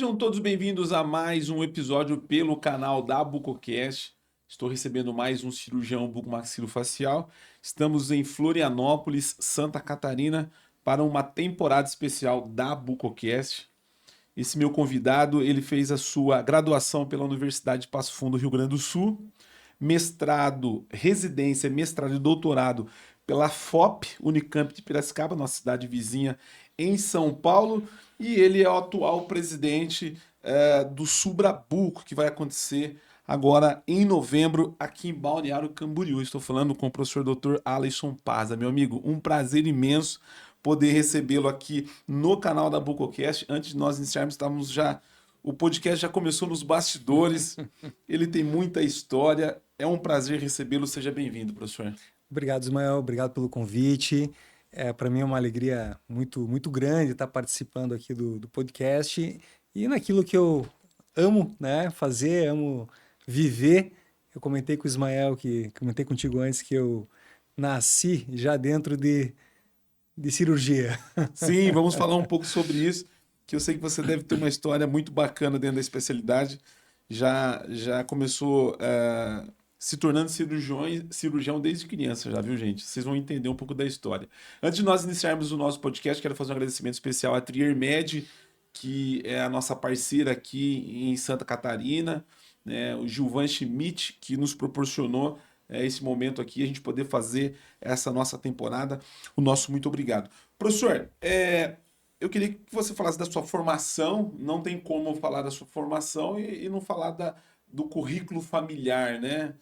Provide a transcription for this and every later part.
Sejam todos bem-vindos a mais um episódio pelo canal da Bucocast. Estou recebendo mais um cirurgião bucomaxilofacial. Estamos em Florianópolis, Santa Catarina, para uma temporada especial da Bucocast. Esse meu convidado, ele fez a sua graduação pela Universidade de Passo Fundo, Rio Grande do Sul, mestrado, residência, mestrado e doutorado pela FOP, Unicamp de Piracicaba, nossa cidade vizinha, em São Paulo, e ele é o atual presidente do Subrabuco, que vai acontecer agora em novembro aqui em Balneário Camboriú. Estou falando com o professor Dr. Alisson Paza. Meu amigo, um prazer imenso poder recebê-lo aqui no canal da Bucocast. Antes de nós iniciarmos, o podcast já começou nos bastidores, ele tem muita história, é um prazer recebê-lo, seja bem-vindo, professor. Obrigado, Ismael, obrigado pelo convite. Para mim é uma alegria muito grande estar participando aqui do podcast e naquilo que eu amo, né, fazer, amo viver. Eu comentei com o Ismael, comentei contigo antes, que eu nasci já dentro de cirurgia. Sim, vamos falar um pouco sobre isso, que eu sei que você deve ter uma história muito bacana dentro da especialidade. Já começou se tornando cirurgião desde criança, já viu, gente? Vocês vão entender um pouco da história. Antes de nós iniciarmos o nosso podcast, quero fazer um agradecimento especial à Triermed, que é a nossa parceira aqui em Santa Catarina, né? O Gilvan Schmidt, que nos proporcionou esse momento aqui, a gente poder fazer essa nossa temporada. O nosso muito obrigado. Professor, eu queria que você falasse da sua formação. Não tem como falar da sua formação e não falar do currículo familiar, né?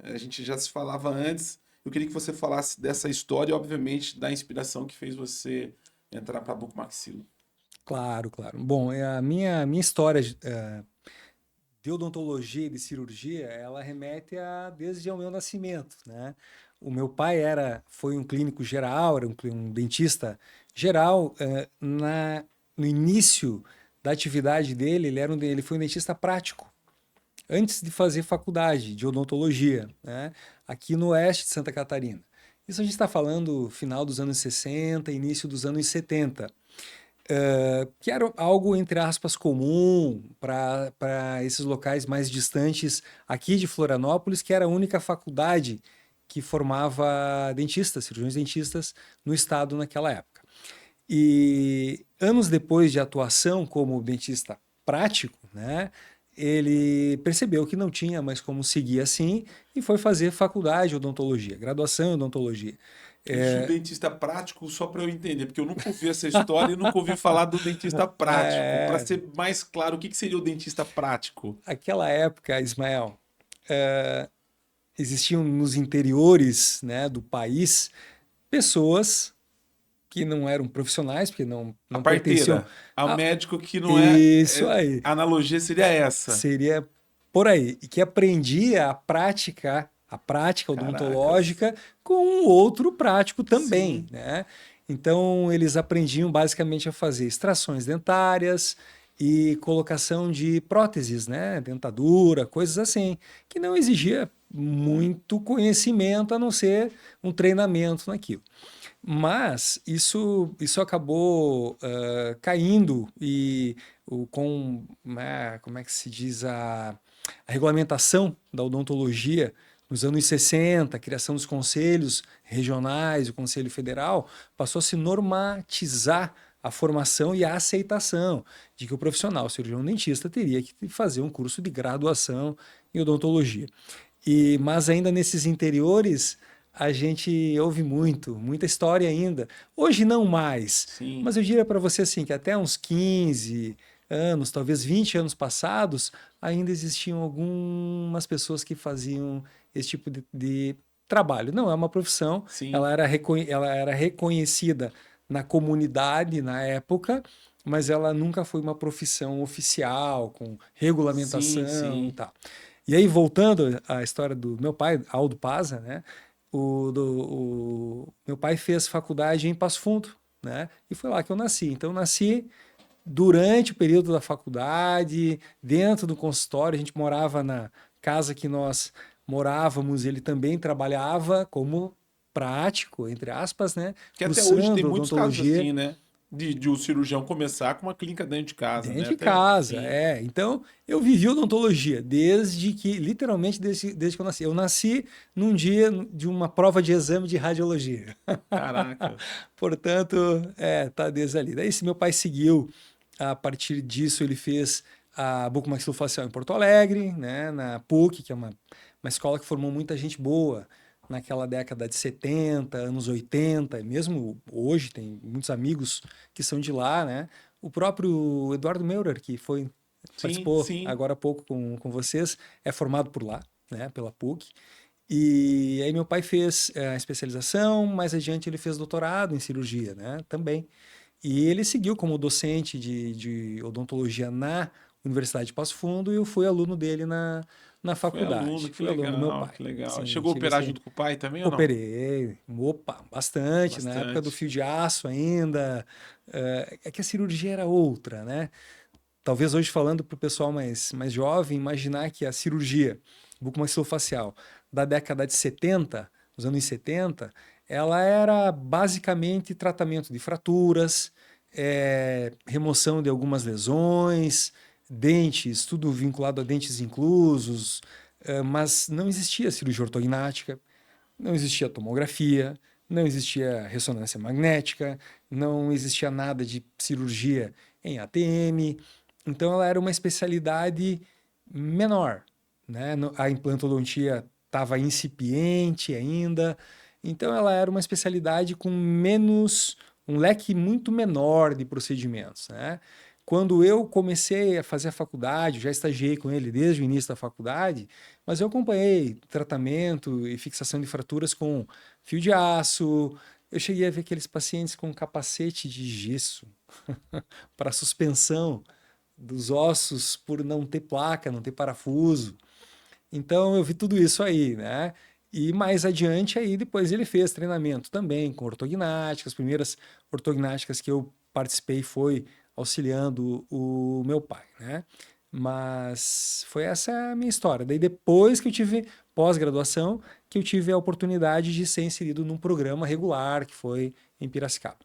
A gente já se falava antes. Eu queria que você falasse dessa história e, obviamente, da inspiração que fez você entrar para a Bucomaxilo. Claro. Bom, a minha história de odontologia e de cirurgia, ela remete desde o meu nascimento, né? O meu pai foi um clínico geral, era um dentista geral. No início da atividade dele, ele foi um dentista prático, antes de fazer faculdade de odontologia, né? Aqui no oeste de Santa Catarina. Isso a gente está falando final dos anos 60, início dos anos 70. Que era algo, entre aspas, comum para esses locais mais distantes aqui de Florianópolis, que era a única faculdade que formava dentistas, cirurgiões dentistas no estado naquela época. E anos depois de atuação como dentista prático, né, ele percebeu que não tinha mais como seguir assim e foi fazer faculdade de odontologia, graduação em odontologia. Isso, dentista prático, só para eu entender, porque eu nunca ouvi essa história e nunca ouvi falar do dentista prático. Para ser mais claro, o que seria o dentista prático? Aquela época, Ismael, existiam nos interiores, né, do país pessoas que não eram profissionais, porque não pertenciam ao médico que não Isso aí. A analogia seria essa. Seria por aí. E que aprendia a prática odontológica com um outro prático também, né? Então, eles aprendiam basicamente a fazer extrações dentárias e colocação de próteses, né? Dentadura, coisas assim, que não exigia muito conhecimento, a não ser um treinamento naquilo. Mas isso acabou caindo e como é que se diz, a regulamentação da odontologia nos anos 60, a criação dos conselhos regionais, o Conselho Federal, passou a se normatizar a formação e a aceitação de que o profissional cirurgião dentista teria que fazer um curso de graduação em odontologia. Mas ainda nesses interiores, a gente ouve muita história ainda. Hoje não mais, mas eu diria para você assim, que até uns 15 anos, talvez 20 anos passados, ainda existiam algumas pessoas que faziam esse tipo de trabalho. Não é uma profissão, ela era reconhecida na comunidade na época, mas ela nunca foi uma profissão oficial, com regulamentação e tal. E aí, voltando à história do meu pai, Aldo Paza, né? Meu pai fez faculdade em Passo Fundo, né? E foi lá que eu nasci. Então, eu nasci durante o período da faculdade, dentro do consultório. A gente morava na casa que nós morávamos, ele também trabalhava como prático, entre aspas, né? Que até hoje tem muitos casos assim, né? de o cirurgião começar com uma clínica dentro de casa, Dentro né? de Até, casa, sim. Então, eu vivi odontologia literalmente, desde que eu nasci. Eu nasci num dia de uma prova de exame de radiologia. Caraca. Portanto, tá desde ali. Daí, se meu pai seguiu, a partir disso, ele fez a bucomaxilofacial em Porto Alegre, né, na PUC, que é uma escola que formou muita gente boa naquela década de 70, anos 80, e mesmo hoje tem muitos amigos que são de lá, né? O próprio Eduardo Meurer, que Sim, participou sim. agora há pouco com vocês, é formado por lá, né, pela PUC. E aí meu pai fez a especialização, mais adiante ele fez doutorado em cirurgia, né, também. E ele seguiu como docente de odontologia na Universidade de Passo Fundo e eu fui aluno dele na Foi aluno, faculdade. que Fui aluno do meu legal, pai. que legal. Sim, Chegou a tive operar esse... junto com o pai também ou não? Operei, opa, bastante, na época do Bastante. fio de aço ainda. É que a cirurgia era outra, né? Talvez hoje falando para o pessoal mais jovem, imaginar que a cirurgia bucomaxilofacial da década de 70, dos anos 70, ela era basicamente tratamento de fraturas, remoção de algumas lesões, dentes, tudo vinculado a dentes inclusos, mas não existia cirurgia ortognática, não existia tomografia, não existia ressonância magnética, não existia nada de cirurgia em ATM. Então, ela era uma especialidade menor, né? A implantodontia estava incipiente ainda. Então, ela era uma especialidade com um leque muito menor de procedimentos, né? Quando eu comecei a fazer a faculdade, já estagiei com ele desde o início da faculdade, mas eu acompanhei tratamento e fixação de fraturas com fio de aço. Eu cheguei a ver aqueles pacientes com capacete de gesso para suspensão dos ossos por não ter placa, não ter parafuso. Então eu vi tudo isso aí, né? E mais adiante aí depois ele fez treinamento também com ortognática. As primeiras ortognáticas que eu participei foi auxiliando o meu pai, né? Mas foi essa a minha história. Daí depois que eu tive pós-graduação, que eu tive a oportunidade de ser inserido num programa regular que foi em Piracicaba.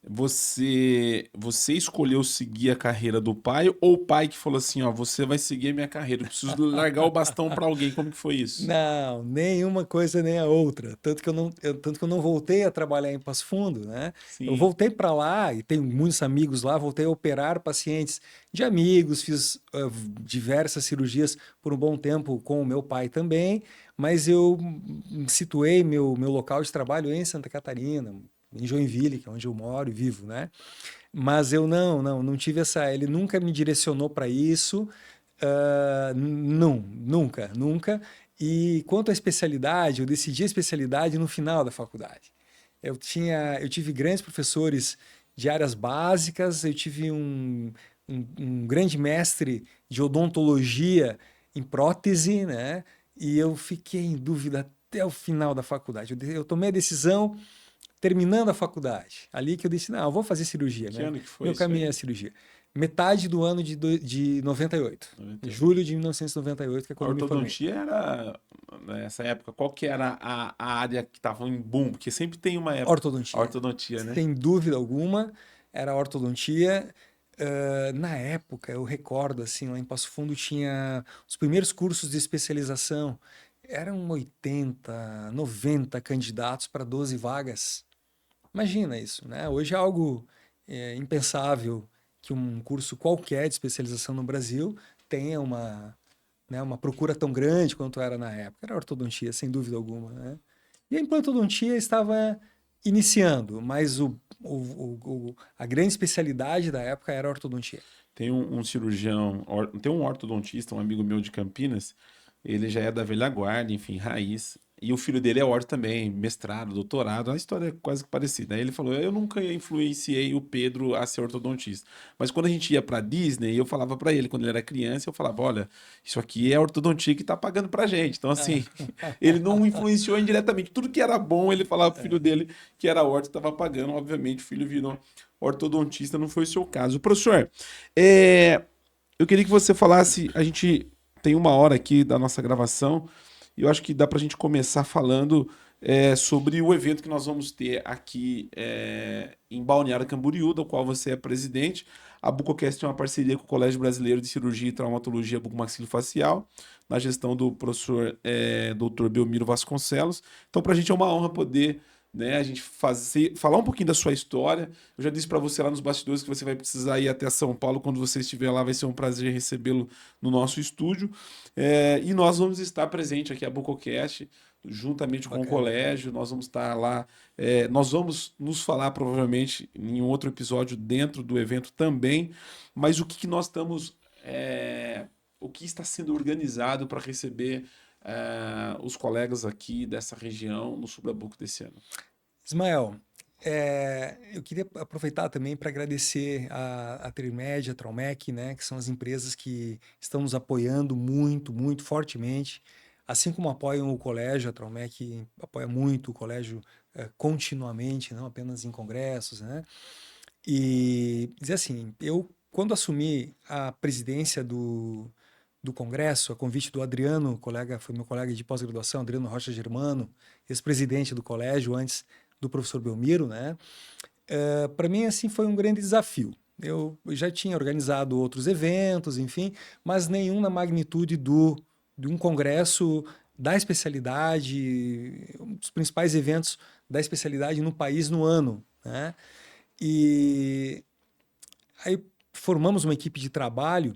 Você escolheu seguir a carreira do pai ou o pai que falou assim, ó, você vai seguir a minha carreira, eu preciso largar o bastão para alguém, como que foi isso? Não, nenhuma coisa nem a outra. Tanto que eu não voltei a trabalhar em Passo Fundo, né? Eu Sim, voltei para lá e tenho muitos amigos lá. Voltei a operar pacientes de amigos, fiz diversas cirurgias por um bom tempo com o meu pai também. Mas eu situei meu local de trabalho em Santa Catarina, em Joinville, que é onde eu moro e vivo, né? Mas eu não tive essa. Ele nunca me direcionou para isso. Não, nunca, nunca. E quanto à especialidade, eu decidi a especialidade no final da faculdade. Eu tive grandes professores de áreas básicas, eu tive um grande mestre de odontologia em prótese, né? E eu fiquei em dúvida até o final da faculdade. Eu tomei a decisão terminando a faculdade. Ali que eu disse, não, eu vou fazer cirurgia, que né? ano que foi Meu isso caminho é a aí? cirurgia. Metade do ano de 98. 98. Julho de 1998, que é A quando eu me formei. ortodontia era, nessa época, qual que era a área que estava em boom? Porque sempre tem uma época, a Ortodontia. ortodontia, né? Sem dúvida alguma, era a ortodontia. Na época, eu recordo, assim, lá em Passo Fundo tinha os primeiros cursos de especialização. Eram 80, 90 candidatos para 12 vagas. Imagina isso, né? Hoje é algo impensável que um curso qualquer de especialização no Brasil tenha uma procura tão grande quanto era na época. Era a ortodontia, sem dúvida alguma, né? E a implantodontia estava iniciando, mas a grande especialidade da época era a ortodontia. Tem um cirurgião, tem um ortodontista, um amigo meu de Campinas, ele já é da velha guarda, enfim, raiz. E o filho dele é orto também, mestrado, doutorado, a história é quase que parecida. Aí ele falou: eu nunca influenciei o Pedro a ser ortodontista. Mas quando a gente ia pra Disney, eu falava pra ele, quando ele era criança, eu falava: olha, isso aqui é a ortodontia que tá pagando pra gente. Então, assim, ele não influenciou indiretamente. Tudo que era bom, ele falava pro filho dele que era orto, estava pagando. Obviamente, o filho virou ortodontista, não foi o seu caso. Professor, eu queria que você falasse, a gente tem uma hora aqui da nossa gravação, E eu acho que dá para a gente começar falando sobre o evento que nós vamos ter aqui em Balneário Camboriú, do qual você é presidente. A Bucocast tem uma parceria com o Colégio Brasileiro de Cirurgia e Traumatologia Bucomaxilofacial, na gestão do professor Dr. Belmiro Vasconcelos. Então, para a gente é uma honra poder, né, a gente falar um pouquinho da sua história. Eu já disse para você lá nos bastidores que você vai precisar ir até São Paulo. Quando você estiver lá, vai ser um prazer recebê-lo no nosso estúdio. E nós vamos estar presente aqui a Bucocast, juntamente com o colégio. Nós vamos estar lá. Nós vamos nos falar provavelmente em um outro episódio dentro do evento também. Mas o que nós estamos... o que está sendo organizado para receber os colegas aqui dessa região no Subrabuco desse ano? Ismael, eu queria aproveitar também para agradecer a Trimed, a Traumec, né, que são as empresas que estão nos apoiando muito, muito fortemente, assim como apoiam o colégio. A Traumec apoia muito o colégio continuamente, não apenas em congressos, né? E dizer assim, eu quando assumi a presidência do Congresso, a convite do Adriano, foi meu colega de pós-graduação, Adriano Rocha Germano, ex-presidente do colégio antes do professor Belmiro, né? Para mim, assim, foi um grande desafio. Eu já tinha organizado outros eventos, enfim, mas nenhum na magnitude de um congresso da especialidade, um dos principais eventos da especialidade no país no ano, né? E aí formamos uma equipe de trabalho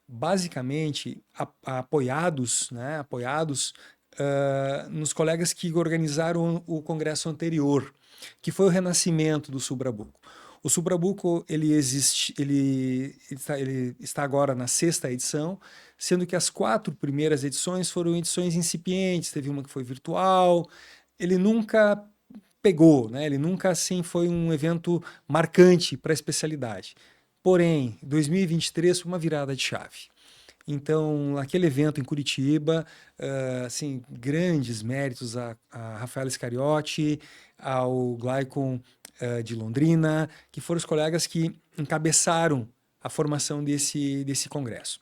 basicamente apoiados nos colegas que organizaram o congresso anterior, que foi o renascimento do Subrabuco. O Subrabuco ele está agora na 6ª edição, sendo que as 4 primeiras edições foram edições incipientes. Teve uma que foi virtual. Ele nunca pegou, né? Ele nunca assim foi um evento marcante para a especialidade. Porém, 2023 foi uma virada de chave. Então, aquele evento em Curitiba, assim, grandes méritos a Rafael Iscariotti, ao Glycon de Londrina, que foram os colegas que encabeçaram a formação desse congresso.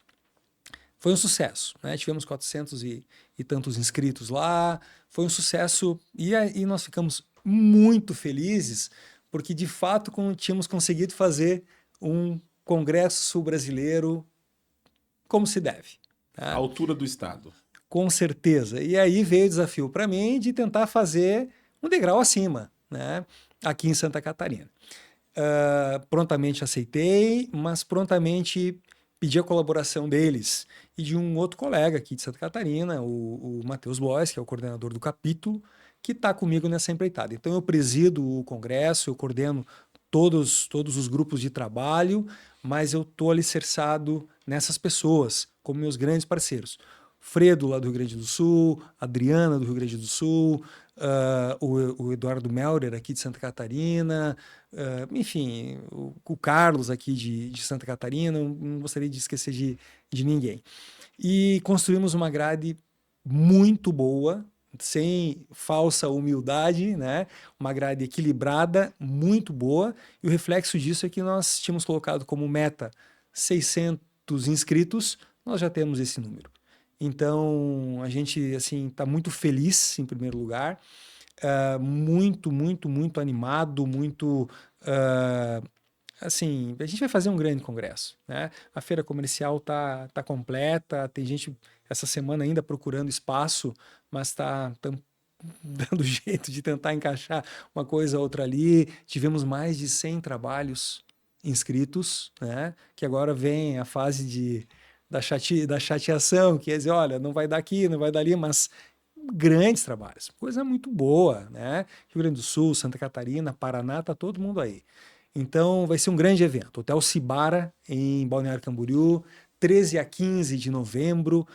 Foi um sucesso, né? Tivemos 400 e tantos inscritos lá, foi um sucesso e nós ficamos muito felizes porque, de fato, tínhamos conseguido fazer um congresso sul-brasileiro como se deve. Tá? À altura do Estado. Com certeza. E aí veio o desafio para mim de tentar fazer um degrau acima, né? Aqui em Santa Catarina. Prontamente aceitei, mas prontamente pedi a colaboração deles e de um outro colega aqui de Santa Catarina, o Matheus Blois, que é o coordenador do capítulo, que está comigo nessa empreitada. Então eu presido o congresso, eu coordeno todos os grupos de trabalho, mas eu estou alicerçado nessas pessoas, como meus grandes parceiros. Fredo, lá do Rio Grande do Sul, Adriana, do Rio Grande do Sul, o Eduardo Melder, aqui de Santa Catarina, enfim, o Carlos, aqui de Santa Catarina, não gostaria de esquecer de ninguém. E construímos uma grade muito boa, sem falsa humildade, né? Uma grade equilibrada, muito boa, e o reflexo disso é que nós tínhamos colocado como meta 600 inscritos, nós já temos esse número. Então, a gente assim está muito feliz, em primeiro lugar, muito, muito, muito animado, muito... assim, a gente vai fazer um grande congresso, né? A feira comercial tá completa, tem gente essa semana ainda procurando espaço, mas está dando jeito de tentar encaixar uma coisa ou outra ali. Tivemos mais de 100 trabalhos inscritos, né? Que agora vem a fase da chateação, que é dizer, olha, não vai dar aqui, não vai dar ali, mas grandes trabalhos, coisa muito boa, né? Rio Grande do Sul, Santa Catarina, Paraná, tá todo mundo aí. Então vai ser um grande evento. Hotel Cibara, em Balneário Camboriú, 13 a 15 de novembro.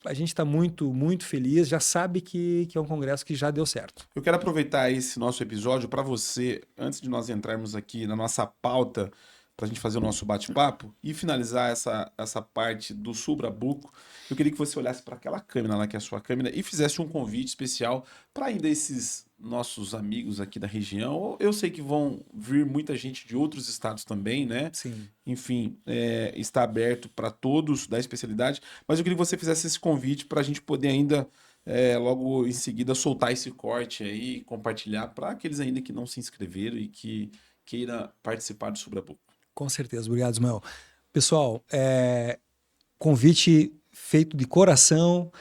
A gente está muito, muito feliz, já sabe que é um congresso que já deu certo. Eu quero aproveitar esse nosso episódio para você, antes de nós entrarmos aqui na nossa pauta para a gente fazer o nosso bate-papo e finalizar essa parte do Subrabuco, eu queria que você olhasse para aquela câmera lá, que é a sua câmera, e fizesse um convite especial para ainda esses nossos amigos aqui da região. Eu sei que vão vir muita gente de outros estados também, né? Sim. Enfim, está aberto para todos da especialidade, mas eu queria que você fizesse esse convite para a gente poder ainda, logo em seguida, soltar esse corte aí, compartilhar para aqueles ainda que não se inscreveram e que queira participar do Subrabuco. Com certeza, obrigado, Ismael. Pessoal, convite feito de coração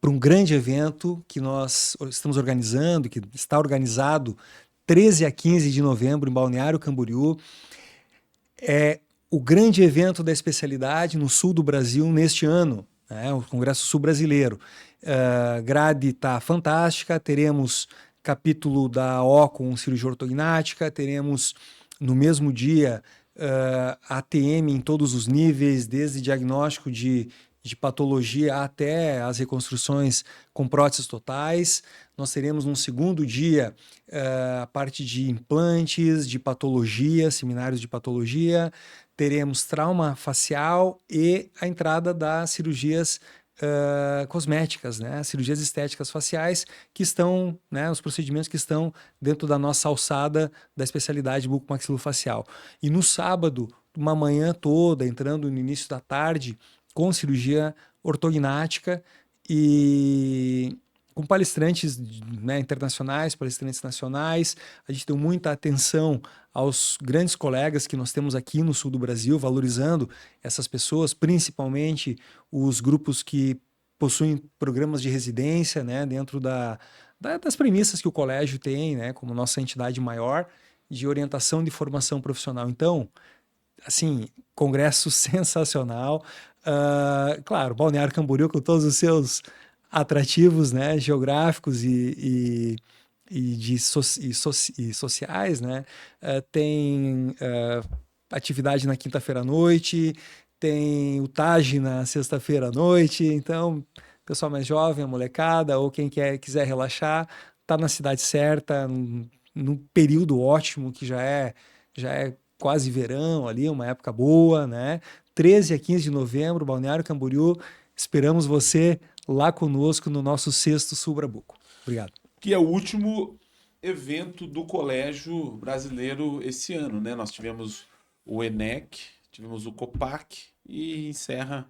para um grande evento que nós estamos organizando, que está organizado 13 a 15 de novembro em Balneário Camboriú. É o grande evento da especialidade no sul do Brasil neste ano, né? O Congresso Sul Brasileiro. Grade está fantástica, teremos capítulo da O com cirurgia ortognática, teremos no mesmo dia ATM em todos os níveis, desde diagnóstico de patologia até as reconstruções com próteses totais. Nós teremos no segundo dia a parte de implantes, de patologia, seminários de patologia. Teremos trauma facial e a entrada das cirurgias cosméticas, né? Cirurgias estéticas faciais, que estão, né, os procedimentos que estão dentro da nossa alçada da especialidade bucomaxilofacial. E no sábado, uma manhã toda, entrando no início da tarde, com cirurgia ortognática e com palestrantes, né, internacionais, palestrantes nacionais. A gente deu muita atenção aos grandes colegas que nós temos aqui no sul do Brasil, valorizando essas pessoas, principalmente os grupos que possuem programas de residência, né, dentro das premissas que o colégio tem, né, como nossa entidade maior de orientação de formação profissional. Então, assim, congresso sensacional. Claro, Balneário Camboriú com todos os seus atrativos, né, geográficos e sociais, né? Tem atividade na quinta-feira à noite, tem o TAG na sexta-feira à noite. Então, pessoal mais jovem, a molecada, ou quem quiser relaxar, tá na cidade certa, num período ótimo, que já é quase verão ali, uma época boa, né? 13 a 15 de novembro, Balneário Camboriú. Esperamos você lá conosco no nosso 6º Subrabuco. Obrigado. Que é o último evento do Colégio Brasileiro esse ano, né? Nós tivemos o ENEC, tivemos o COPAC e encerra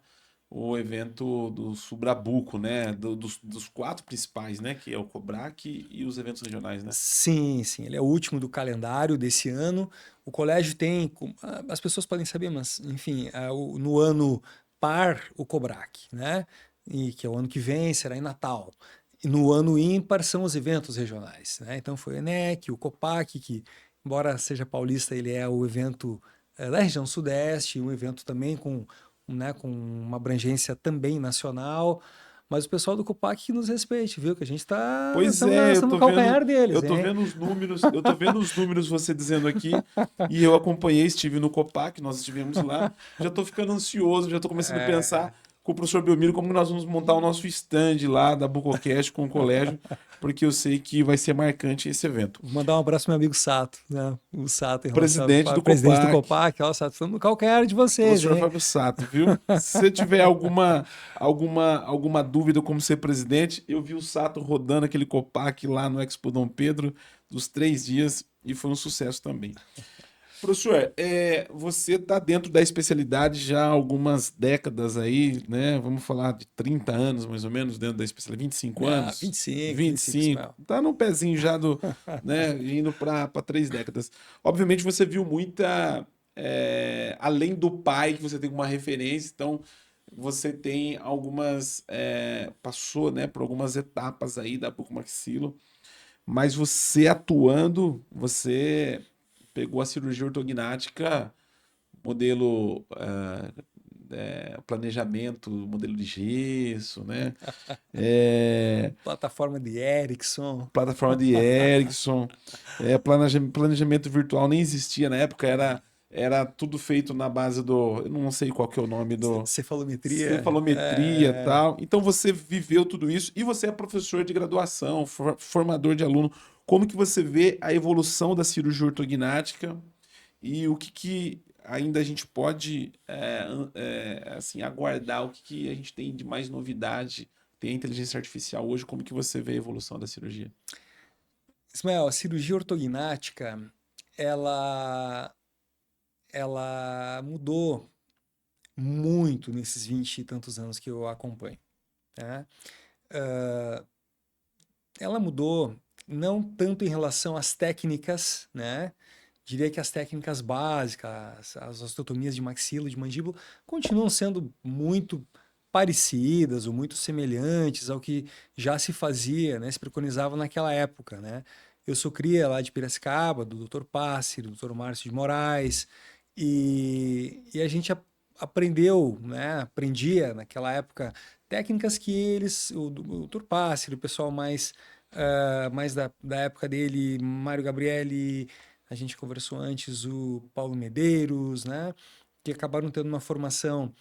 o evento do Subrabuco, né? Dos 4 principais, né? Que é o COBRAC e os eventos regionais, né? Sim, sim. Ele é o último do calendário desse ano. O colégio tem... As pessoas podem saber, mas, enfim, no ano par, o COBRAC, né? E que é o ano que vem, será em Natal. E no ano ímpar são os eventos regionais, né? Então foi o ENEC, o COPAC, que, embora seja paulista, ele é o evento da região sudeste, um evento também com uma abrangência também nacional. Mas o pessoal do COPAC que nos respeite, viu? Que a gente está no calcanhar deles. Eu tô vendo os números, você dizendo aqui, e eu acompanhei, estive no COPAC, nós estivemos lá, já tô ficando ansioso, já tô começando a pensar com o professor Belmiro como nós vamos montar o nosso stand lá da Bucocast com o colégio, porque eu sei que vai ser marcante esse evento. Vou mandar um abraço pro meu amigo Sato, né? O Sato, presidente do COPAC. Ó, Sato, estamos no calcanhar de vocês, professor Fábio Sato, viu? Se você tiver alguma dúvida como ser presidente, eu vi o Sato rodando aquele COPAC lá no Expo Dom Pedro dos 3 dias e foi um sucesso também. Professor, você está dentro da especialidade já há algumas décadas aí, né? Vamos falar de 30 anos, mais ou menos, dentro da especialidade. 25 anos? 25. Está no pezinho já né, indo para 3 décadas. Obviamente você viu muita... além do pai, que você tem uma referência, então você tem algumas... passou, né, por algumas etapas aí da bucomaxilo, mas você atuando, você... pegou a cirurgia ortognática, modelo planejamento, modelo de gesso, né? Plataforma de Erickson. Planejamento virtual nem existia na época, era tudo feito na base eu não sei qual que é o nome Cefalometria. E tal. Então você viveu tudo isso e você é professor de graduação, formador de aluno. Como que você vê a evolução da cirurgia ortognática E o que ainda a gente pode assim, aguardar, o que a gente tem de mais novidade? Tem a inteligência artificial hoje, como que você vê a evolução da cirurgia? Ismael, a cirurgia ortognática, ela, ela mudou muito nesses 20 e tantos anos que eu acompanho, né? Ela mudou não tanto em relação às técnicas, né? Diria que as técnicas básicas, as osteotomias de maxila, de mandíbula, continuam sendo muito parecidas ou muito semelhantes ao que já se fazia, né? Se preconizava naquela época, né? Eu sou cria lá de Piracicaba, do Dr. Passi, do Dr. Márcio de Moraes, e a gente aprendeu, né? Aprendia naquela época técnicas que eles, o Dr. Passi, o pessoal mais da época dele, Mário Gabrielli, a gente conversou antes, o Paulo Medeiros, né? Que acabaram tendo uma formação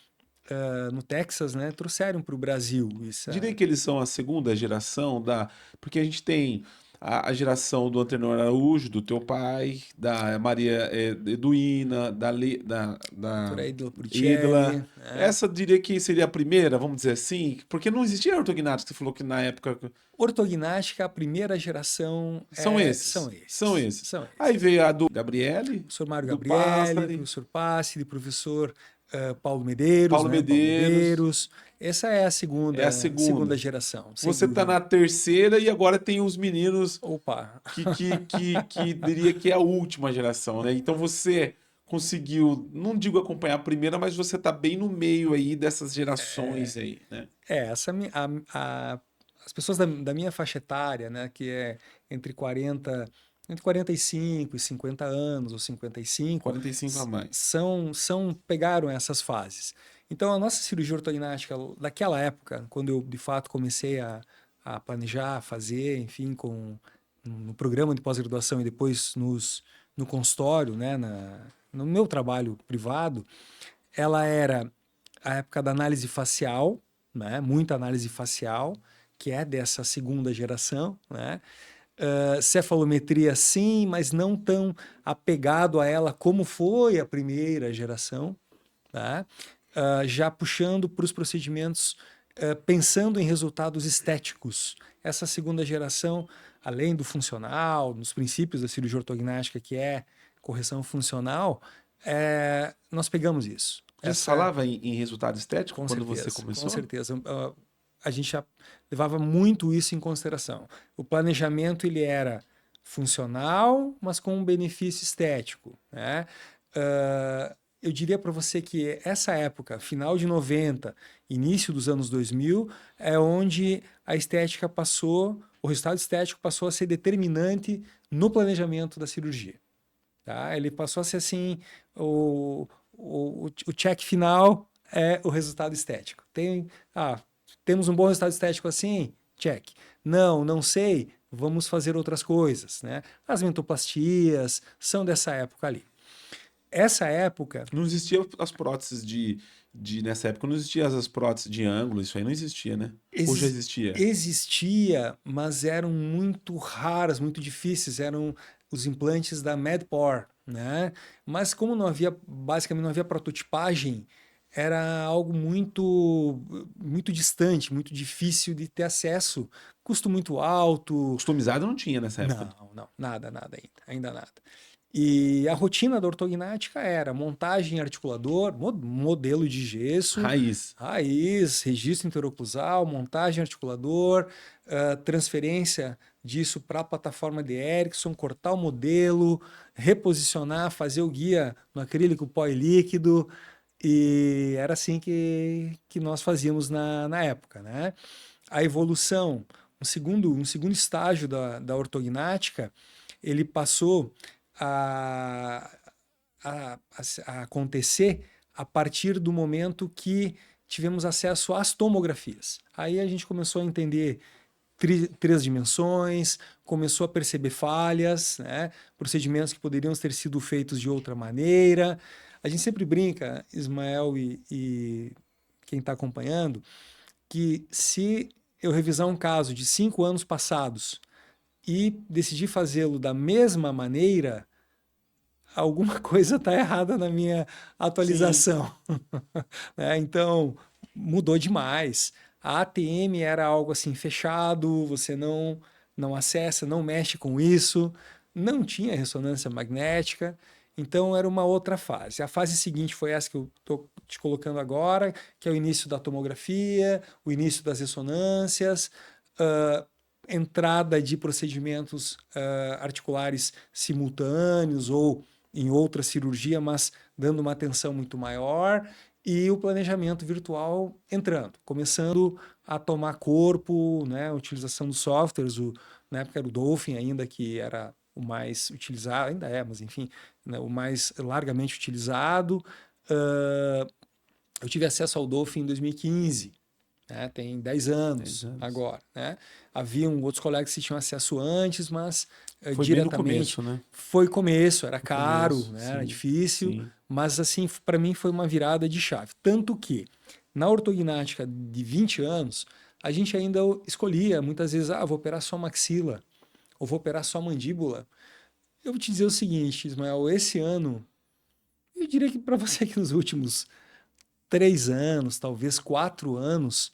no Texas, né? Trouxeram para o Brasil isso. Diria que eles são a segunda geração da. Porque a gente tem a geração do Antenor Araújo, do teu pai, da Maria Eduína, da Doutora Edla Puricelli, Idla. né? Essa diria que seria a primeira, vamos dizer assim, porque não existia ortognática, você falou que na época. Ortognática, a primeira geração São esses. são São esses. esses. São Aí esses. veio a do Gabriele, Professor Mário do Gabrielli, Passari, professor Passeri, professor Paulo Medeiros, Paulo né? Paulo Medeiros. Medeiros. Essa é a É a segunda segunda. geração, sem Você tá dúvida. na terceira e agora tem os meninos Opa! que diria que é a última geração, né? Então você conseguiu, não digo acompanhar a primeira, mas você tá bem no meio aí dessas gerações aí, né? Essa as pessoas da minha faixa etária, né, que é entre 40, entre 45 e 50 anos, ou 55, 45 a mais. pegaram essas fases. Então, a nossa cirurgia ortognática daquela época, quando eu de fato comecei a planejar, a fazer, enfim, no programa de pós-graduação e depois no consultório, né, no meu trabalho privado, ela era a época da análise facial, né? Muita análise facial, que é dessa segunda geração, né? Cefalometria sim, mas não tão apegado a ela como foi a primeira geração, tá? Já puxando para os procedimentos, pensando em resultados estéticos. Essa segunda geração, além do funcional, nos princípios da cirurgia ortognática, que é correção funcional, nós pegamos isso. Já se Essa, falava em resultado estético com quando você certeza, com começou? certeza. A gente já levava muito isso em consideração. O planejamento ele era funcional, mas com um benefício estético, né? Eu diria para você que essa época, final de 90, início dos anos 2000, é onde a estética passou, o resultado estético passou a ser determinante no planejamento da cirurgia. Tá? Ele passou a ser assim, o check final é o resultado estético. Temos um bom resultado estético assim? Check. Não sei, vamos fazer outras coisas. Né? As mentoplastias são dessa época ali. Essa época... Não existia as próteses nessa época não existia as próteses de ângulo, isso aí não existia, né? Ou já existia? Existia, mas eram muito raras, muito difíceis. Eram os implantes da Medpor, né? Mas como basicamente não havia prototipagem, era algo muito distante, muito difícil de ter acesso, custo muito alto. Customizado não tinha nessa época. Não, nada ainda nada. E a rotina da ortognática era montagem em articulador, modelo de gesso, Raiz, registro interoclusal, montagem em articulador, transferência disso para a plataforma de Erickson, cortar o modelo, reposicionar, fazer o guia no acrílico pó e líquido, e era assim que nós fazíamos na época, né? A evolução, um segundo estágio da ortognática, ele passou a, a acontecer a partir do momento que tivemos acesso às tomografias. Aí a gente começou a entender três dimensões, começou a perceber falhas, né? Procedimentos que poderiam ter sido feitos de outra maneira. A gente sempre brinca, Ismael e quem está acompanhando, que se eu revisar um caso de 5 anos passados e decidir fazê-lo da mesma maneira, alguma coisa está errada na minha Sim. atualização. Né? Então, mudou demais. A ATM era algo assim fechado, você não acessa, não mexe com isso, não tinha ressonância magnética, então era uma outra fase. A fase seguinte foi essa que eu estou te colocando agora, que é o início da tomografia, o início das ressonâncias, uh, entrada de procedimentos articulares simultâneos ou em outra cirurgia, mas dando uma atenção muito maior, e o planejamento virtual entrando, começando a tomar corpo, né, a utilização dos softwares, na época era o Dolphin ainda, que era o mais utilizado, ainda é, mas enfim, né, o mais largamente utilizado. Eu tive acesso ao Dolphin em 2015, né, tem 10 10 anos anos. agora. Né? Haviam outros colegas que tinham acesso antes, mas Foi bem no diretamente começo, né? foi começo, era No caro, começo, né, era sim, difícil, sim. mas assim, para mim foi uma virada de chave. Tanto que na ortognática de 20 anos, a gente ainda escolhia muitas vezes, vou operar só maxila, ou vou operar só mandíbula. Eu vou te dizer o seguinte, Ismael, esse ano, eu diria que para você que nos últimos 3 anos, talvez 4 anos,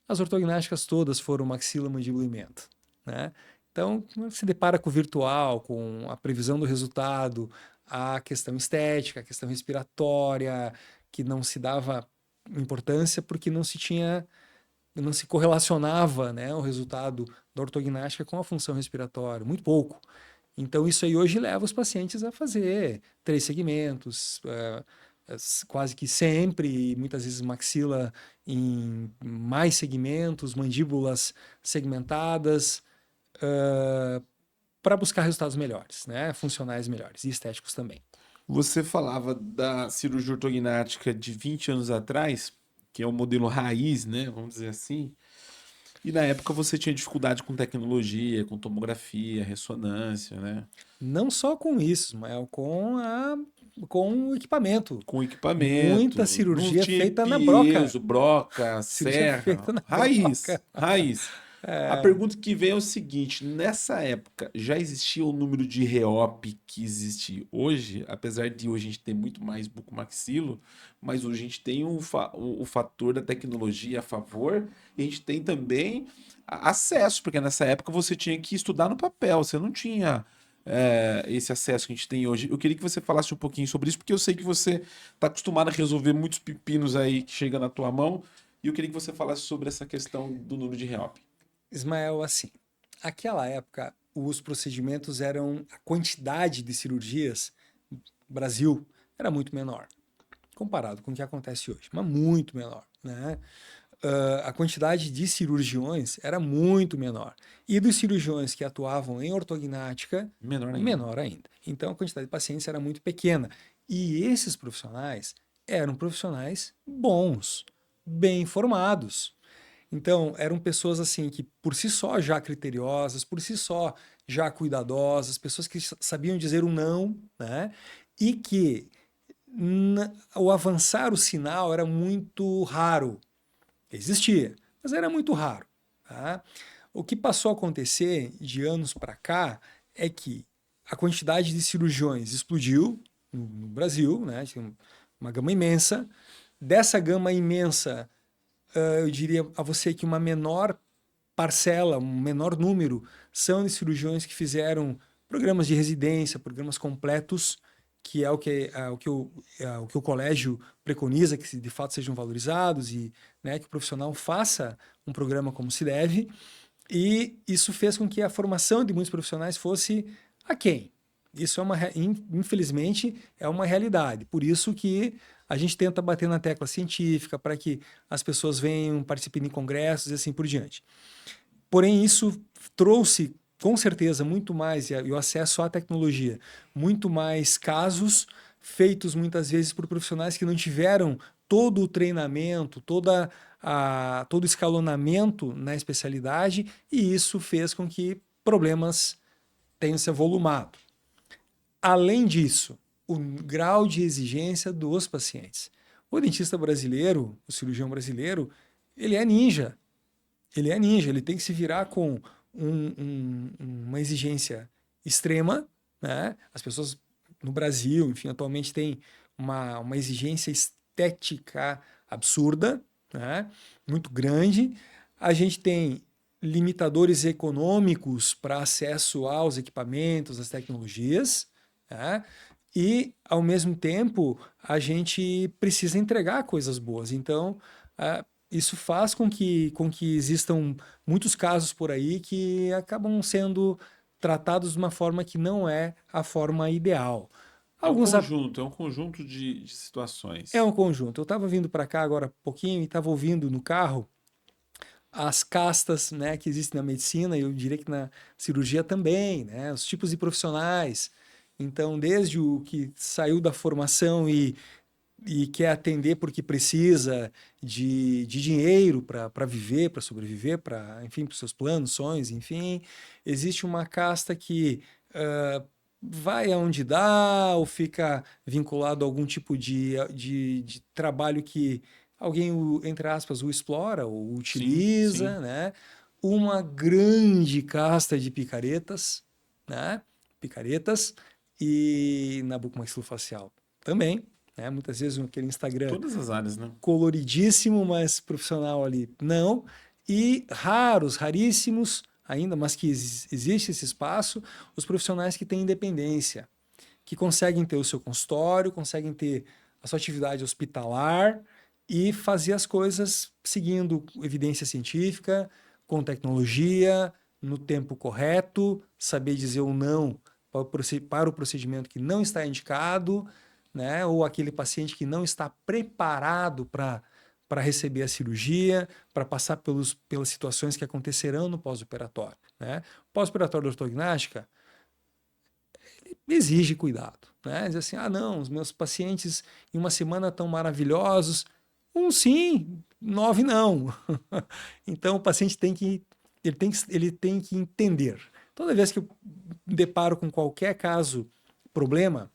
as ortognáticas todas foram maxila, mandíbula e mento. Né? Então, quando você se depara com o virtual, com a previsão do resultado, a questão estética, a questão respiratória, que não se dava importância porque não se correlacionava, né, o resultado da ortognática com a função respiratória, muito pouco. Então, isso aí hoje leva os pacientes a fazer 3 segmentos, quase que sempre, muitas vezes maxila em mais segmentos, mandíbulas segmentadas, para buscar resultados melhores, né? Funcionais melhores e estéticos também. Você falava da cirurgia ortognática de 20 anos atrás, que é o modelo raiz, né? Vamos dizer assim. E na época você tinha dificuldade com tecnologia, com tomografia, ressonância, né? Não só com isso, mas com o equipamento. Com Muita equipamento, não cirurgia tinha feita na broca. piezo, broca, Cirurgia serra, feita na raiz, broca. raiz. A pergunta que vem é o seguinte: nessa época já existia o número de reop que existe hoje, apesar de hoje a gente ter muito mais bucomaxilo, mas hoje a gente tem o fator da tecnologia a favor e a gente tem também acesso, porque nessa época você tinha que estudar no papel, você não tinha esse acesso que a gente tem hoje. Eu queria que você falasse um pouquinho sobre isso, porque eu sei que você está acostumado a resolver muitos pepinos aí que chegam na tua mão, e eu queria que você falasse sobre essa questão do número de reop. Ismael, assim, aquela época os procedimentos eram, a quantidade de cirurgias no Brasil era muito menor, comparado com o que acontece hoje, mas muito menor, né? A quantidade de cirurgiões era muito menor. E dos cirurgiões que atuavam em ortognática, Menor ainda. menor ainda. Então a quantidade de pacientes era muito pequena. E esses profissionais eram profissionais bons, bem formados. Então, eram pessoas assim que por si só já criteriosas, por si só já cuidadosas, pessoas que sabiam dizer um não, né? E que o avançar o sinal era muito raro. Existia, mas era muito raro. Tá? O que passou a acontecer de anos para cá é que a quantidade de cirurgiões explodiu no Brasil, né? Tinha uma gama imensa. Dessa gama imensa, eu diria a você que uma menor parcela, um menor número, são de cirurgiões que fizeram programas de residência, programas completos, que é o que o colégio preconiza, que de fato sejam valorizados e, né, que o profissional faça um programa como se deve. E isso fez com que a formação de muitos profissionais fosse aquém. Isso é infelizmente, é uma realidade. Por isso que a gente tenta bater na tecla científica para que as pessoas venham, participem de congressos e assim por diante. Porém, isso trouxe, com certeza, muito mais, e o acesso à tecnologia, muito mais casos feitos muitas vezes por profissionais que não tiveram todo o treinamento, todo o escalonamento na especialidade, e isso fez com que problemas tenham se avolumado. Além disso, o grau de exigência dos pacientes. O dentista brasileiro, o cirurgião brasileiro, ele é ninja. Ele é ninja, ele tem que se virar com uma exigência extrema, né? As pessoas no Brasil, enfim, atualmente tem uma exigência estética absurda, né? Muito grande. A gente tem limitadores econômicos para acesso aos equipamentos, às tecnologias, né? E, ao mesmo tempo, a gente precisa entregar coisas boas. Então, isso faz com que existam muitos casos por aí que acabam sendo tratados de uma forma que não é a forma ideal. É um Alguns conjunto, é um conjunto de situações. é um conjunto. Eu estava vindo para cá agora há pouquinho e estava ouvindo no carro as castas, né, que existem na medicina, e eu diria que na cirurgia também, né, os tipos de profissionais. Então, desde o que saiu da formação e quer atender porque precisa de dinheiro para viver, para sobreviver, para, enfim, para os seus planos, sonhos, enfim. Existe uma casta que vai aonde dá ou fica vinculado a algum tipo de trabalho que alguém, entre aspas, o explora ou Sim, sim. utiliza, né? Uma grande casta de picaretas, né? Picaretas e na bucomaxilofacial também, né? Muitas vezes aquele Instagram Todas as áreas, né? coloridíssimo, mas profissional ali não. E raros, raríssimos ainda, mas que existe esse espaço, os profissionais que têm independência, que conseguem ter o seu consultório, conseguem ter a sua atividade hospitalar e fazer as coisas seguindo evidência científica, com tecnologia, no tempo correto, saber dizer ou não para o procedimento que não está indicado, né? Ou aquele paciente que não está preparado para receber a cirurgia, para passar pelas situações que acontecerão no pós-operatório, né? Pós-operatório de ortognática exige cuidado, né? Diz assim, não, os meus pacientes em uma semana estão maravilhosos. Sim, 9 não. Então o paciente ele tem que entender. Toda vez que eu me deparo com qualquer caso, problema,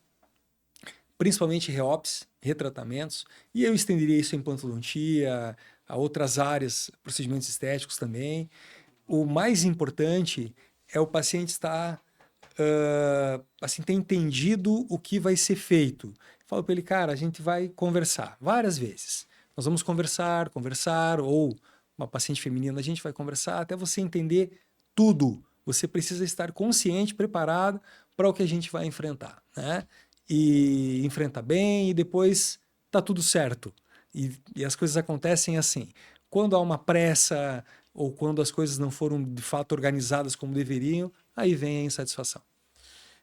principalmente reops, retratamentos, e eu estenderia isso em implantodontia, a outras áreas, procedimentos estéticos também. O mais importante é o paciente estar assim, ter entendido o que vai ser feito. Falo para ele, cara, a gente vai conversar várias vezes. Nós vamos conversar, ou uma paciente feminina, a gente vai conversar até você entender tudo. Você precisa estar consciente, preparado para o que a gente vai enfrentar, né? E enfrenta bem e depois tá tudo certo. E as coisas acontecem assim. Quando há uma pressa ou quando as coisas não foram de fato organizadas como deveriam, aí vem a insatisfação.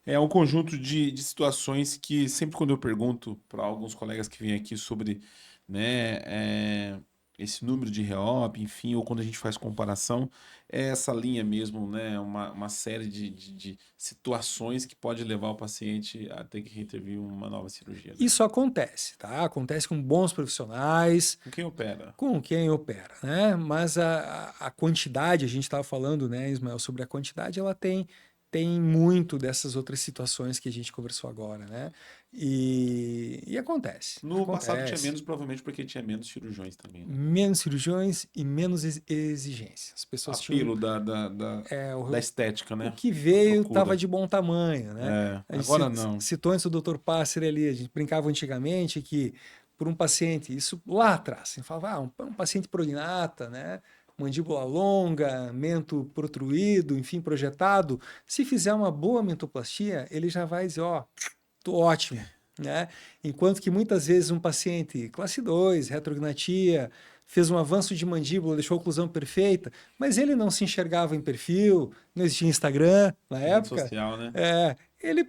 É um conjunto de situações que sempre quando eu pergunto para alguns colegas que vêm aqui sobre, né, esse número de reop, enfim, ou quando a gente faz comparação, é essa linha mesmo, né, uma série de situações que pode levar o paciente a ter que intervir uma nova cirurgia, né? Isso acontece, tá? Acontece com bons profissionais, Com quem opera? com quem opera, né? Mas a quantidade, a gente estava falando, né, Ismael, sobre a quantidade, ela tem muito dessas outras situações que a gente conversou agora, né? E acontece. No passado tinha Acontece. menos, provavelmente porque tinha menos cirurgiões também, né? Menos cirurgiões e menos exigências. As pessoas tinham. Apelo da estética, O né? que A veio estava procura. de bom tamanho, né? A gente Agora não. citou antes o Dr. Passer ali, a gente brincava antigamente que por um paciente, isso lá atrás, a gente falava, um paciente prognata, né? Mandíbula longa, mento protruído, enfim, projetado. Se fizer uma boa mentoplastia, ele já vai dizer, tô ótimo, né? Enquanto que muitas vezes um paciente classe 2, retrognatia, fez um avanço de mandíbula, deixou a oclusão perfeita, mas ele não se enxergava em perfil, não existia Instagram na Rede época. social, né?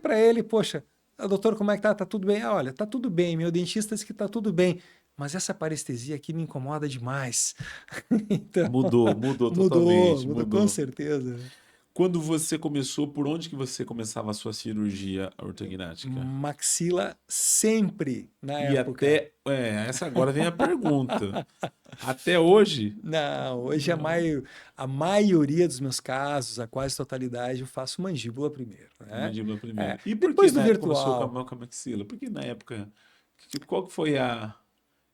Para ele, poxa, doutor, como é que tá? Tá tudo bem? Olha, tá tudo bem, meu dentista disse que tá tudo bem, mas essa parestesia aqui me incomoda demais. Então, Mudou totalmente, mudou com mudou. certeza. Quando você começou, por onde que você começava a sua cirurgia ortognática? Maxila sempre na E época. essa agora vem a pergunta. Até hoje? Não, hoje Não. a maioria dos meus casos, a quase totalidade, eu faço mandíbula primeiro, né? Mandíbula primeiro. E por que Depois do na época começou virtual, com a maxila? Por que na época? Qual que foi a.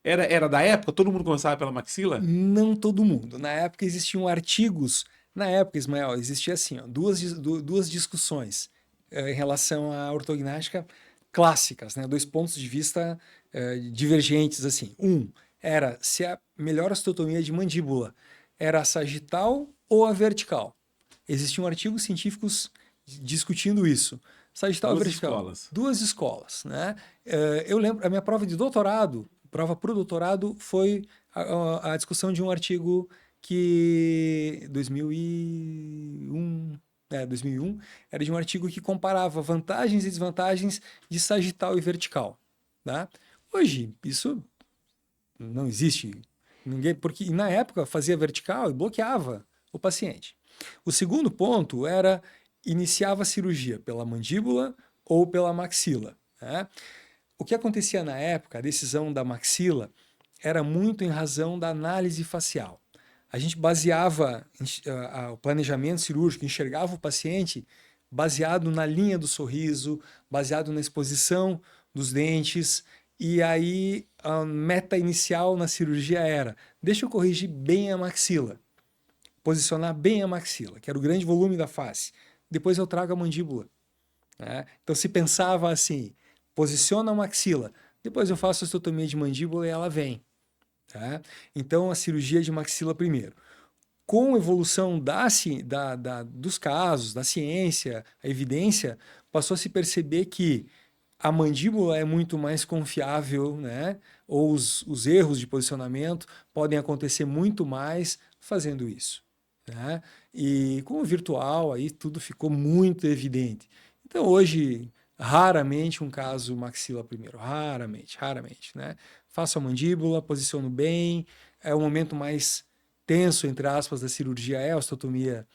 Era da época? Todo mundo começava pela maxila? não todo mundo. Na época existiam artigos, na época, Ismael, existia assim, duas discussões em relação à ortognática clássicas, né? Dois pontos de vista divergentes, assim. Um era se a melhor osteotomia de mandíbula era a sagital ou a vertical. Existiam artigos científicos discutindo isso. Sagital ou Duas vertical? escolas. Duas escolas, né? Eu lembro, a minha prova de doutorado, prova para o doutorado, foi a discussão de um artigo que 2001, era de um artigo que comparava vantagens e desvantagens de sagital e vertical, né? Hoje, isso não existe. Ninguém, porque na época fazia vertical e bloqueava o paciente. O segundo ponto era iniciava a cirurgia pela mandíbula ou pela maxila, né? O que acontecia na época, a decisão da maxila, era muito em razão da análise facial. A gente baseava o planejamento cirúrgico, enxergava o paciente baseado na linha do sorriso, baseado na exposição dos dentes, e aí a meta inicial na cirurgia era: deixa eu corrigir bem a maxila, posicionar bem a maxila, que era o grande volume da face. Depois eu trago a mandíbula, né? Então se pensava assim: posiciona a maxila, depois eu faço a osteotomia de mandíbula e ela vem. Tá? Então a cirurgia de maxila primeiro. Com a evolução dos casos, da ciência, a evidência, passou a se perceber que a mandíbula é muito mais confiável, né? Ou os erros de posicionamento podem acontecer muito mais fazendo isso, né? E com o virtual aí tudo ficou muito evidente. Então hoje raramente um caso maxila primeiro, raramente, né? Faço a mandíbula, posiciono bem, é o momento mais tenso, entre aspas, da cirurgia é a osteotomia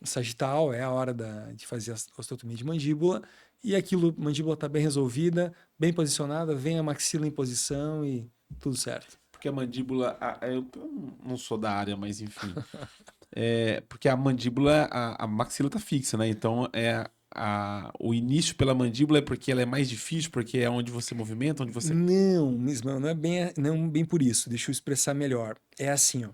sagital, é a hora de fazer a osteotomia de mandíbula, e aquilo, mandíbula está bem resolvida, bem posicionada, vem a maxila em posição e tudo certo. Porque a mandíbula, eu não sou da área, mas enfim. Porque a mandíbula, a maxila tá fixa, né? Então o início pela mandíbula é porque ela é mais difícil, porque é onde você movimenta, onde você. Não, não é bem por isso. Deixa eu expressar melhor. É assim, ó.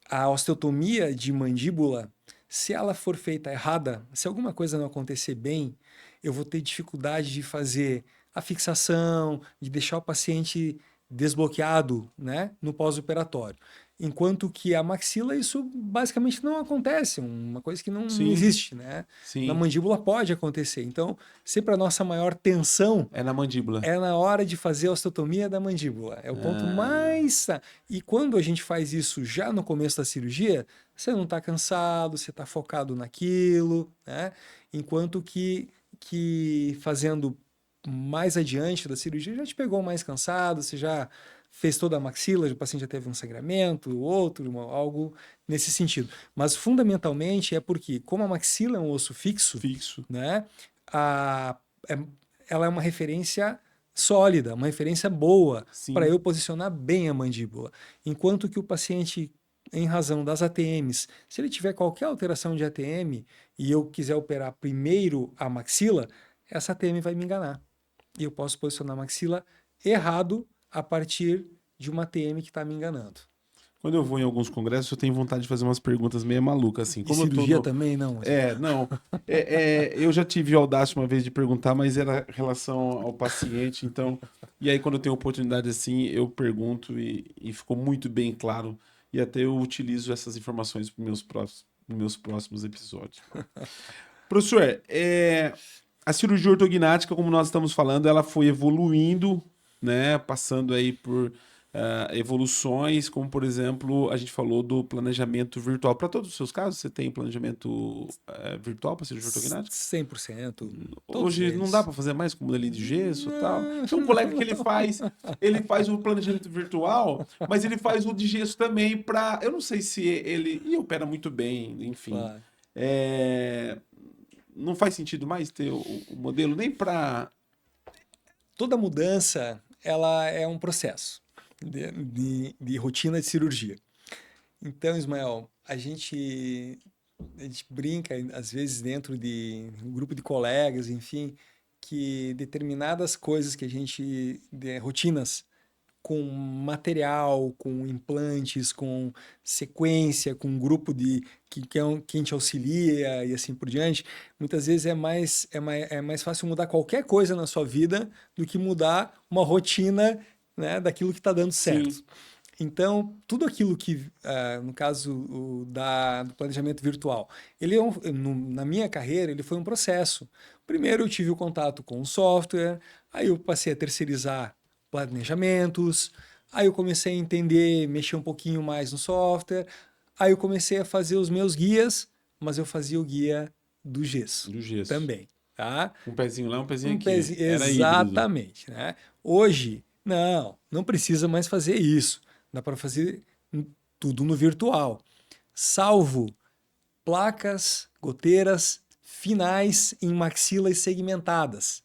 A osteotomia de mandíbula, se ela for feita errada, se alguma coisa não acontecer bem, eu vou ter dificuldade de fazer a fixação, de deixar o paciente desbloqueado, né, no pós-operatório. Enquanto que a maxila, isso basicamente não acontece, uma coisa que não Sim, existe, né? Na sim. mandíbula pode acontecer. Então, sempre a nossa maior tensão É na mandíbula. é na hora de fazer a osteotomia da mandíbula. É o ponto Ah, mais. E quando a gente faz isso já no começo da cirurgia, você não está cansado, você está focado naquilo, né? Enquanto que fazendo mais adiante da cirurgia já te pegou mais cansado, você já fez toda a maxila, o paciente já teve um sangramento, algo nesse sentido. Mas fundamentalmente é porque, como a maxila é um osso fixo, fixo. né? A, é, ela é uma referência sólida, uma referência boa para Sim. eu posicionar bem a mandíbula. Enquanto que o paciente, em razão das ATMs, se ele tiver qualquer alteração de ATM e eu quiser operar primeiro a maxila, essa ATM vai me enganar. E eu posso posicionar a maxila errado a partir de uma ATM que está me enganando. Quando eu vou em alguns congressos, eu tenho vontade de fazer umas perguntas meio malucas, assim. De Como eu tô cirurgia no. também, não? Não. Eu já tive audácia uma vez de perguntar, mas era em relação ao paciente, então. E aí, quando eu tenho oportunidade assim, eu pergunto e ficou muito bem claro. E até eu utilizo essas informações para meus próximos episódios. Professor, a cirurgia ortognática, como nós estamos falando, ela foi evoluindo, né? Passando aí por evoluções, como por exemplo, a gente falou do planejamento virtual. Para todos os seus casos, você tem planejamento virtual para cirurgia ortognática? 100%. Todos Hoje não dá eles. para fazer mais com modelinho de gesso e tal. Não, Tem um colega que ele faz o planejamento virtual, mas ele faz o de gesso também para, eu não sei se ele opera muito bem, enfim. claro. É, não faz sentido mais ter o modelo nem para. Toda mudança ela é um processo de rotina de cirurgia. Então, Ismael, a gente brinca, às vezes, dentro de um grupo de colegas, enfim, que determinadas coisas que rotinas com material, com implantes, com sequência, com um grupo de quem te auxilia e assim por diante, muitas vezes é mais fácil mudar qualquer coisa na sua vida do que mudar uma rotina, né, daquilo que está dando certo. Sim. Então, tudo aquilo que, no caso do planejamento virtual, na minha carreira, ele foi um processo. Primeiro eu tive o contato com o software, aí eu passei a terceirizar planejamentos, aí eu comecei a entender, mexer um pouquinho mais no software, aí eu comecei a fazer os meus guias, mas eu fazia o guia do gesso Do gesso. também, tá? Um pezinho lá, um pezinho aqui. Era híbrido. Exatamente, né? Hoje, não precisa mais fazer isso. Dá para fazer tudo no virtual, salvo placas, goteiras, finais em maxilas segmentadas,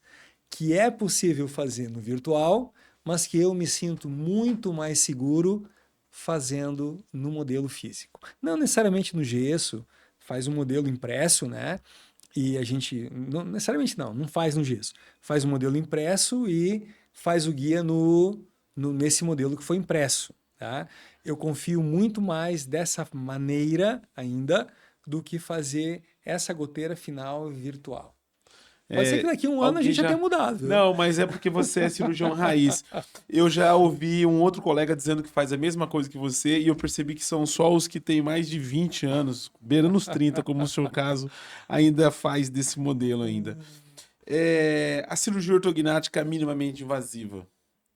que é possível fazer no virtual, mas que eu me sinto muito mais seguro fazendo no modelo físico. Não necessariamente no gesso, faz um modelo impresso, né? E a gente, não necessariamente não faz no gesso. Faz o modelo impresso e faz o guia nesse modelo que foi impresso. Tá? Eu confio muito mais dessa maneira ainda do que fazer essa goteira final virtual. Pode ser que daqui a um ano a gente já tenha mudado. Viu? Não, mas é porque você é cirurgião raiz. Eu já ouvi um outro colega dizendo que faz a mesma coisa que você e eu percebi que são só os que têm mais de 20 anos, beirando os 30, como no seu caso, ainda faz desse modelo ainda. A cirurgia ortognática é minimamente invasiva.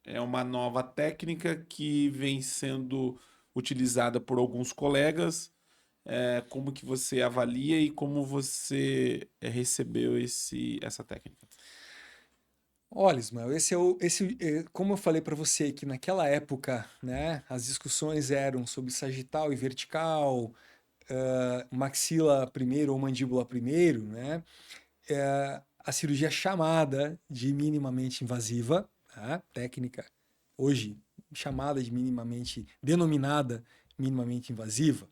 É uma nova técnica que vem sendo utilizada por alguns colegas. Como que você avalia e como você recebeu essa técnica? Olha, Ismael, como eu falei para você que naquela época, né, as discussões eram sobre sagital e vertical, maxila primeiro ou mandíbula primeiro, né? A cirurgia chamada de minimamente invasiva, tá? Técnica hoje chamada de denominada minimamente invasiva,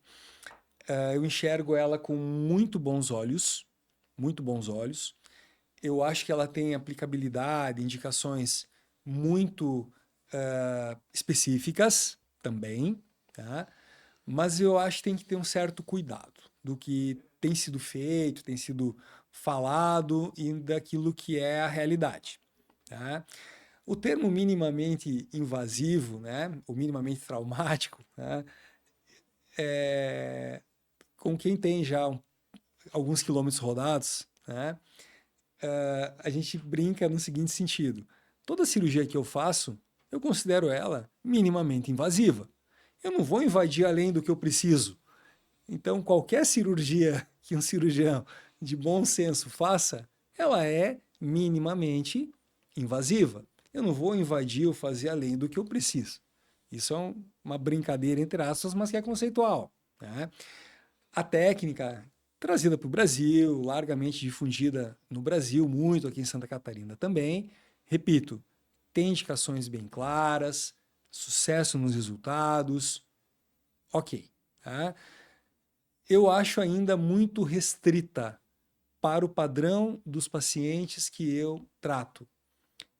eu enxergo ela com muito bons olhos, muito bons olhos. Eu acho que ela tem aplicabilidade, indicações muito específicas também, tá? Mas eu acho que tem que ter um certo cuidado do que tem sido feito, tem sido falado e daquilo que é a realidade. Tá? O termo minimamente invasivo, né, ou minimamente traumático, né, com quem tem já alguns quilômetros rodados, né, a gente brinca no seguinte sentido: toda cirurgia que eu faço, eu considero ela minimamente invasiva. Eu não vou invadir além do que eu preciso. Então, qualquer cirurgia que um cirurgião de bom senso faça, ela é minimamente invasiva. Eu não vou invadir ou fazer além do que eu preciso. Isso é uma brincadeira entre aspas, mas que é conceitual. Né? A técnica trazida para o Brasil, largamente difundida no Brasil, muito aqui em Santa Catarina também. Repito, tem indicações bem claras, sucesso nos resultados, ok. Tá? Eu acho ainda muito restrita para o padrão dos pacientes que eu trato.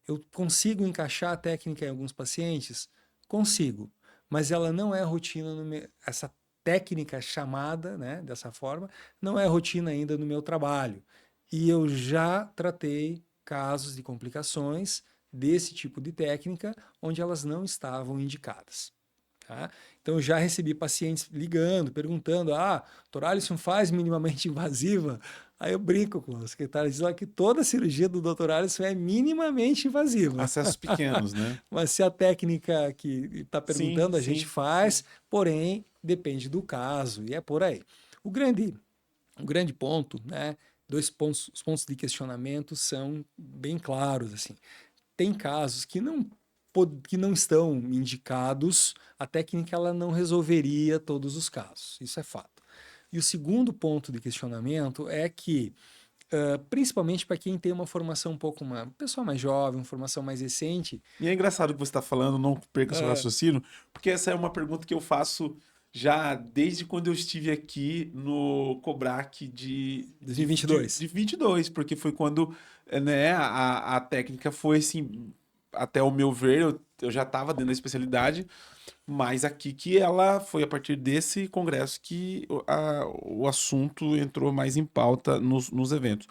Eu consigo encaixar a técnica em alguns pacientes? Consigo, mas ela não é rotina. Essa técnica chamada, né, dessa forma, não é rotina ainda no meu trabalho. E eu já tratei casos de complicações desse tipo de técnica onde elas não estavam indicadas. Tá? Então, eu já recebi pacientes ligando, perguntando: Dr. Alisson faz minimamente invasiva? Aí eu brinco com o secretário, diz lá que toda cirurgia do Dr. Alisson é minimamente invasiva. Acessos pequenos, né? Mas se a técnica que está perguntando, Sim, a gente sim, faz, sim. porém, depende do caso, e é por aí. O grande ponto, né? Os pontos de questionamento são bem claros, assim. Tem casos que não estão indicados, a técnica ela não resolveria todos os casos, isso é fato. E o segundo ponto de questionamento é que, principalmente para quem tem uma formação um pouco mais, pessoa mais jovem, uma formação mais recente. E é engraçado o que você está falando, não perca seu raciocínio, porque essa é uma pergunta que eu faço já desde quando eu estive aqui no Cobrac de 2022. de 22, porque foi quando, né, a técnica foi assim até o meu ver, eu já estava dentro da especialidade, mas aqui que ela foi a partir desse congresso que o assunto entrou mais em pauta nos eventos.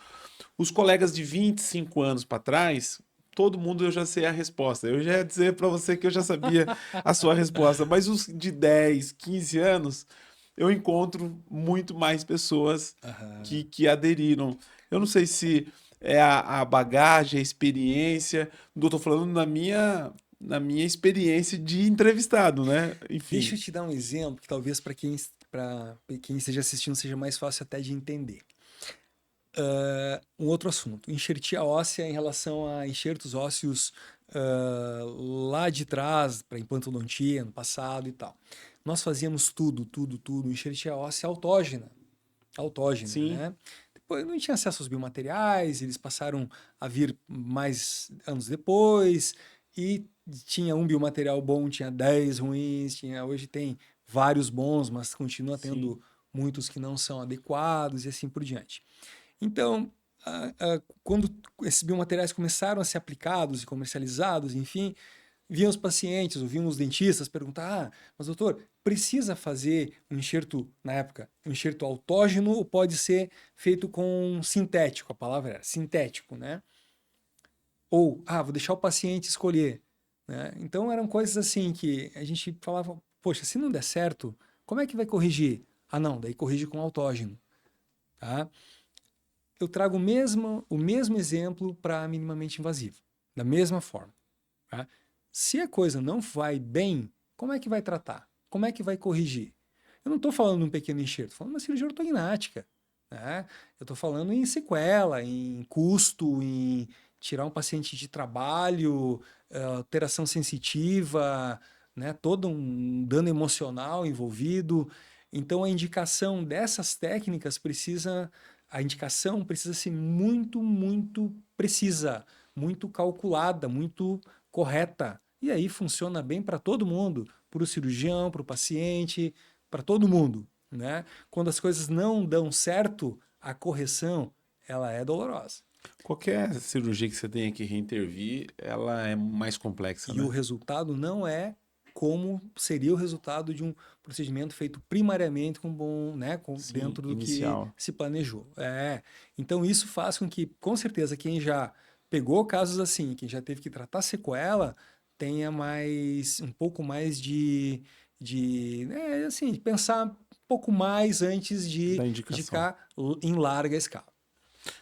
Os colegas de 25 anos para trás, todo mundo eu já sei a resposta. Eu já ia dizer para você que eu já sabia a sua resposta, mas os de 10, 15 anos, eu encontro muito mais pessoas que aderiram. Eu não sei se é a bagagem, a experiência. Não estou falando na minha experiência de entrevistado, né? Enfim. Deixa eu te dar um exemplo que talvez para quem esteja assistindo seja mais fácil até de entender. Um outro assunto, enxertia óssea em relação a enxertos ósseos lá de trás, para implantodontia, no passado e tal. Nós fazíamos tudo, enxertia óssea autógena, Sim. né? Depois não tinha acesso aos biomateriais, eles passaram a vir mais anos depois, e tinha um biomaterial bom, tinha 10 ruins, hoje tem vários bons, mas continua tendo Sim. muitos que não são adequados e assim por diante. Então, quando esses biomateriais começaram a ser aplicados e comercializados, enfim, vinham os pacientes, ou vinham os dentistas perguntar: mas doutor, precisa fazer um enxerto, na época, um enxerto autógeno ou pode ser feito com sintético? A palavra era sintético, né? Ou, vou deixar o paciente escolher, né? Então, eram coisas assim que a gente falava: poxa, se não der certo, como é que vai corrigir? Não, daí corrige com autógeno, tá? Eu trago o mesmo exemplo para minimamente invasivo, da mesma forma. Tá? Se a coisa não vai bem, como é que vai tratar? Como é que vai corrigir? Eu não estou falando de um pequeno enxerto, estou falando de uma cirurgia ortognática. Né? Eu estou falando em sequela, em custo, em tirar um paciente de trabalho, alteração sensitiva, né? Todo um dano emocional envolvido. Então, a indicação dessas técnicas a indicação precisa ser muito, muito precisa, muito calculada, muito correta. E aí funciona bem para todo mundo, para o cirurgião, para o paciente, para todo mundo. Né? Quando as coisas não dão certo, a correção ela é dolorosa. Qualquer cirurgia que você tenha que reintervir, ela é mais complexa, E né? o resultado não é como seria o resultado de um procedimento feito primariamente Sim, dentro do que inicial. se planejou. Então isso faz com que, com certeza, quem já pegou casos assim, quem já teve que tratar sequela, tenha um pouco mais de pensar um pouco mais antes de Da indicação. indicar em larga escala.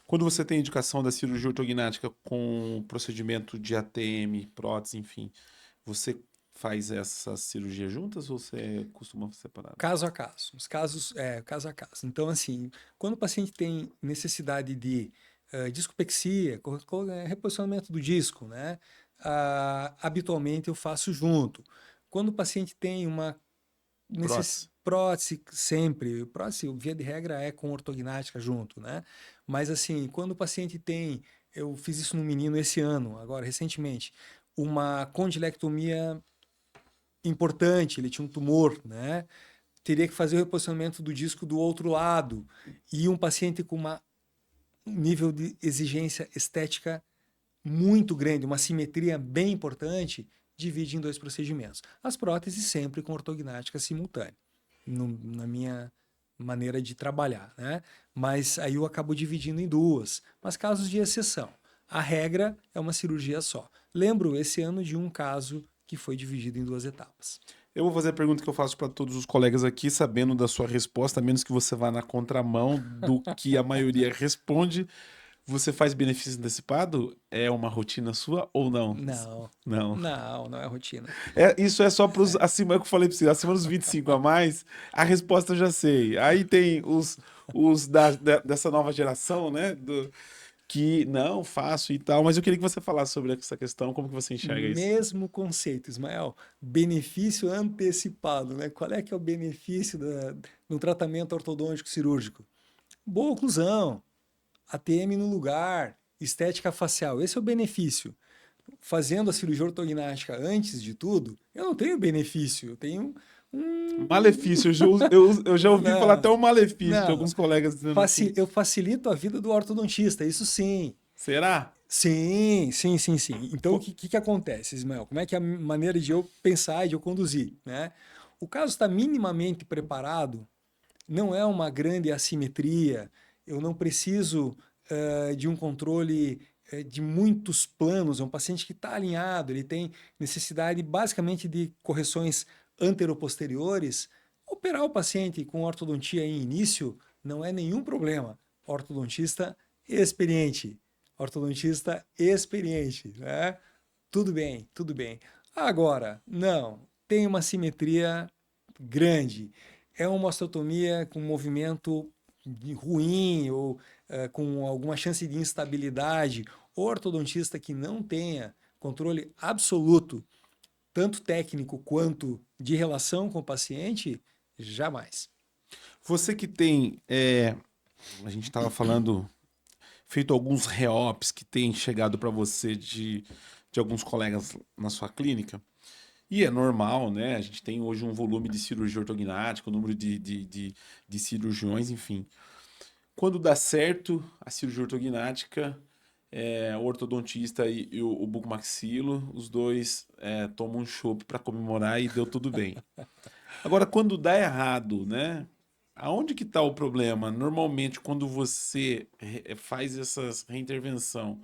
Quando você tem indicação da cirurgia ortognática com procedimento de ATM, prótese, enfim, você faz essas cirurgias juntas ou você costuma separar? Caso a caso. Os casos, caso a caso. Então, assim, quando o paciente tem necessidade de discopexia, reposicionamento do disco, né? Habitualmente eu faço junto. Quando o paciente tem uma prótese, sempre, prótese, via de regra, é com ortognática junto, né? Mas, assim, quando o paciente eu fiz isso no menino esse ano, agora, recentemente, uma condilectomia importante, ele tinha um tumor, né? Teria que fazer o reposicionamento do disco do outro lado. E um paciente com um nível de exigência estética muito grande, uma simetria bem importante, divide em 2 procedimentos. As próteses sempre com ortognática simultânea, na minha maneira de trabalhar, né? Mas aí eu acabo dividindo em 2, mas casos de exceção. A regra é uma cirurgia só. Lembro esse ano de um caso que foi dividido em 2 etapas. Eu vou fazer a pergunta que eu faço para todos os colegas aqui, sabendo da sua resposta, a menos que você vá na contramão do que a maioria responde. Você faz benefício antecipado? É uma rotina sua ou não? Não, Não. não é rotina. Isso é só para os acima, é o que eu falei para você, acima dos 25 a mais, a resposta eu já sei. Aí tem os dessa nova geração, né? Que não faço e tal, mas eu queria que você falasse sobre essa questão, como que você enxerga isso? Mesmo conceito, Ismael, benefício antecipado, né? Qual é que é o benefício do tratamento ortodôntico cirúrgico? Boa oclusão, ATM no lugar, estética facial, esse é o benefício. Fazendo a cirurgia ortognática antes de tudo, eu não tenho benefício, eu tenho um... Malefício, eu já ouvi falar até um malefício de não. alguns colegas dizendo assim. Eu facilito a vida do ortodontista, isso sim. Será? Sim, sim, sim, sim. Então, o que acontece, Ismael? Como é que é a maneira de eu pensar e de eu conduzir, né? O caso está minimamente preparado, não é uma grande assimetria, eu não preciso de um controle de muitos planos, é um paciente que está alinhado, ele tem necessidade basicamente de correções anteroposteriores. Operar o paciente com ortodontia em início não é nenhum problema. Ortodontista experiente, ortodontista experiente, né? Tudo bem, tudo bem. Agora, não, tem uma simetria grande. É uma osteotomia com movimento ruim ou com alguma chance de instabilidade. O ortodontista que não tenha controle absoluto, tanto técnico quanto de relação com o paciente, jamais. Você que tem, a gente estava falando, feito alguns reops que tem chegado para você de alguns colegas na sua clínica. E é normal, né? A gente tem hoje um volume de cirurgia ortognática, um número de cirurgiões, enfim. Quando dá certo a cirurgia ortognática, o ortodontista e o bucomaxilo, os dois tomam um chopp para comemorar e deu tudo bem. Agora, quando dá errado, né? Aonde que está o problema? Normalmente, quando você faz essa reintervenção,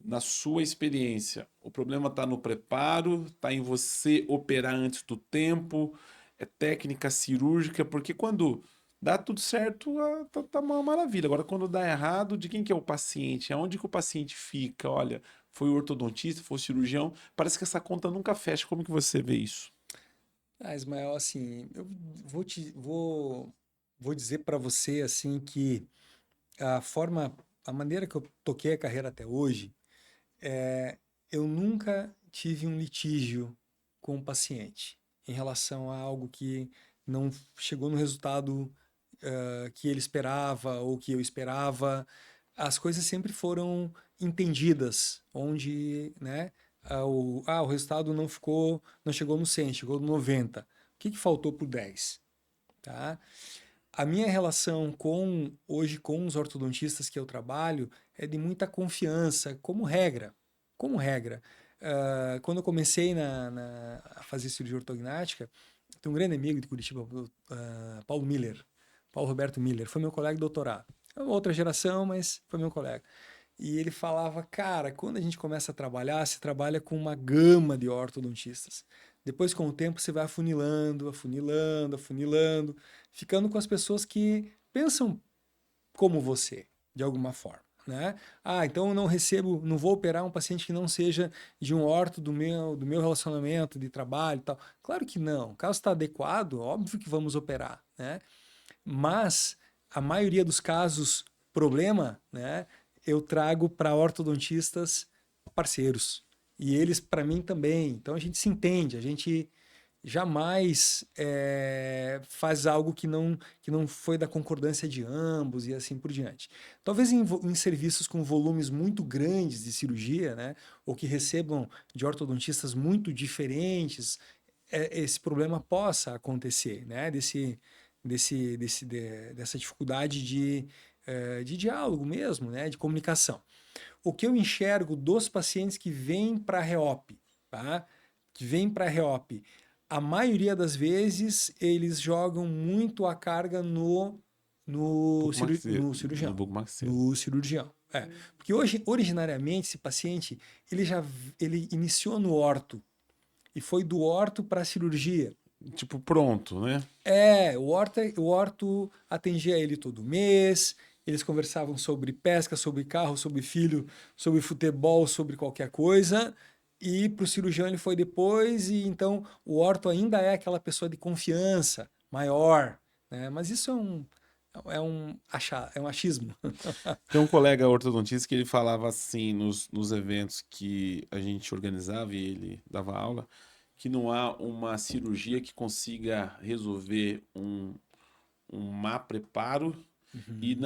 na sua experiência, o problema está no preparo, está em você operar antes do tempo, é técnica cirúrgica, porque quando dá tudo certo, tá uma maravilha. Agora, quando dá errado, de quem que é o paciente? Aonde que o paciente fica? Olha, foi o ortodontista, foi o cirurgião? Parece que essa conta nunca fecha. Como que você vê isso? Ismael, assim, eu vou dizer para você assim que a maneira que eu toquei a carreira até hoje, eu nunca tive um litígio com o paciente em relação a algo que não chegou no resultado que ele esperava ou que eu esperava. As coisas sempre foram entendidas, onde, né, o resultado não chegou no 100, chegou no 90. O que faltou para o 10? Tá? A minha relação hoje com os ortodontistas que eu trabalho é de muita confiança, como regra. Como regra. Quando eu comecei a fazer cirurgia ortognática, tem um grande amigo de Curitiba, Paulo Miller, Paulo Roberto Miller, foi meu colega de doutorado. É uma outra geração, mas foi meu colega. E ele falava, cara, quando a gente começa a trabalhar, se trabalha com uma gama de ortodontistas. Depois, com o tempo, você vai afunilando, afunilando, afunilando, ficando com as pessoas que pensam como você, de alguma forma. Né? Então eu não recebo, não vou operar um paciente que não seja de um orto do meu relacionamento, de trabalho e tal. Claro que não. Caso está adequado, óbvio que vamos operar. Né? Mas a maioria dos casos, problema, né, eu trago para ortodontistas parceiros. E eles para mim também. Então a gente se entende, a gente jamais faz algo que não foi da concordância de ambos e assim por diante. Talvez em serviços com volumes muito grandes de cirurgia, né, ou que recebam de ortodontistas muito diferentes, esse problema possa acontecer, né, dessa dificuldade de diálogo mesmo, né, de comunicação. O que eu enxergo dos pacientes que vêm para a REOP, tá? Que vêm para a REOP, a maioria das vezes eles jogam muito a carga no No cirurgião. bucomaxilo. No cirurgião. Porque hoje, originariamente, esse paciente ele iniciou no orto e foi do orto para a cirurgia. Tipo, pronto, né? O orto atendia ele todo mês, eles conversavam sobre pesca, sobre carro, sobre filho, sobre futebol, sobre qualquer coisa, e para o cirurgião ele foi depois, e então o orto ainda é aquela pessoa de confiança maior, né? Mas isso é um achismo. Tem um colega ortodontista que ele falava assim nos eventos que a gente organizava e ele dava aula, que não há uma cirurgia que consiga resolver um má preparo e Uhum.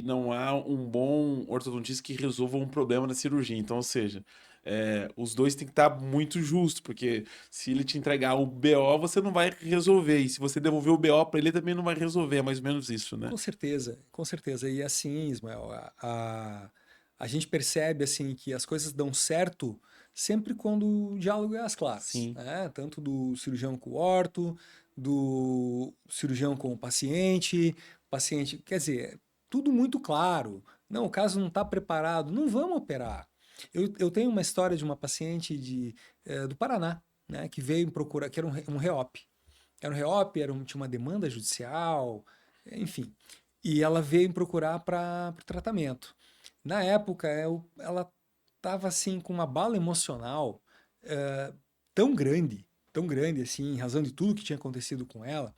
não há um bom ortodontista que resolva um problema na cirurgia. Então, ou seja, os dois têm que estar muito justos, porque se ele te entregar o BO, você não vai resolver. E se você devolver o BO para ele, também não vai resolver. É mais ou menos isso, né? Com certeza, com certeza. E assim, Ismael, a gente percebe assim que as coisas dão certo sempre quando o diálogo é às claras, Sim. né? Tanto do cirurgião com o orto, do cirurgião com o paciente, quer dizer, tudo muito claro. Não, o caso não está preparado, não vamos operar. Eu tenho uma história de uma paciente do Paraná, né, que veio me procurar, que era um reop. Era um reop, tinha uma demanda judicial, enfim. E ela veio me procurar para o tratamento. Na época, ela estava assim com uma bala emocional eh, tão grande assim, em razão de tudo que tinha acontecido com ela,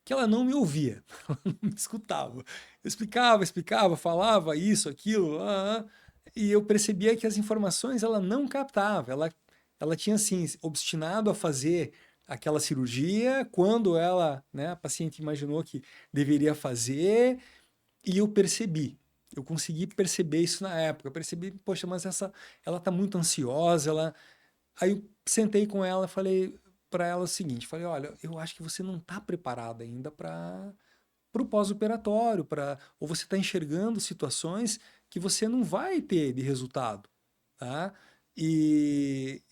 que ela não me ouvia, ela não me escutava. Eu explicava, falava isso, aquilo, e eu percebia que as informações ela não captava. Ela tinha assim obstinado a fazer aquela cirurgia quando ela, né, a paciente imaginou que deveria fazer, e eu percebi. Eu consegui perceber isso na época. Eu percebi, poxa, mas ela tá muito ansiosa, Aí eu sentei com ela e falei para ela o seguinte, falei, olha, eu acho que você não está preparada ainda para o pós-operatório, ou você está enxergando situações que você não vai ter de resultado, tá? E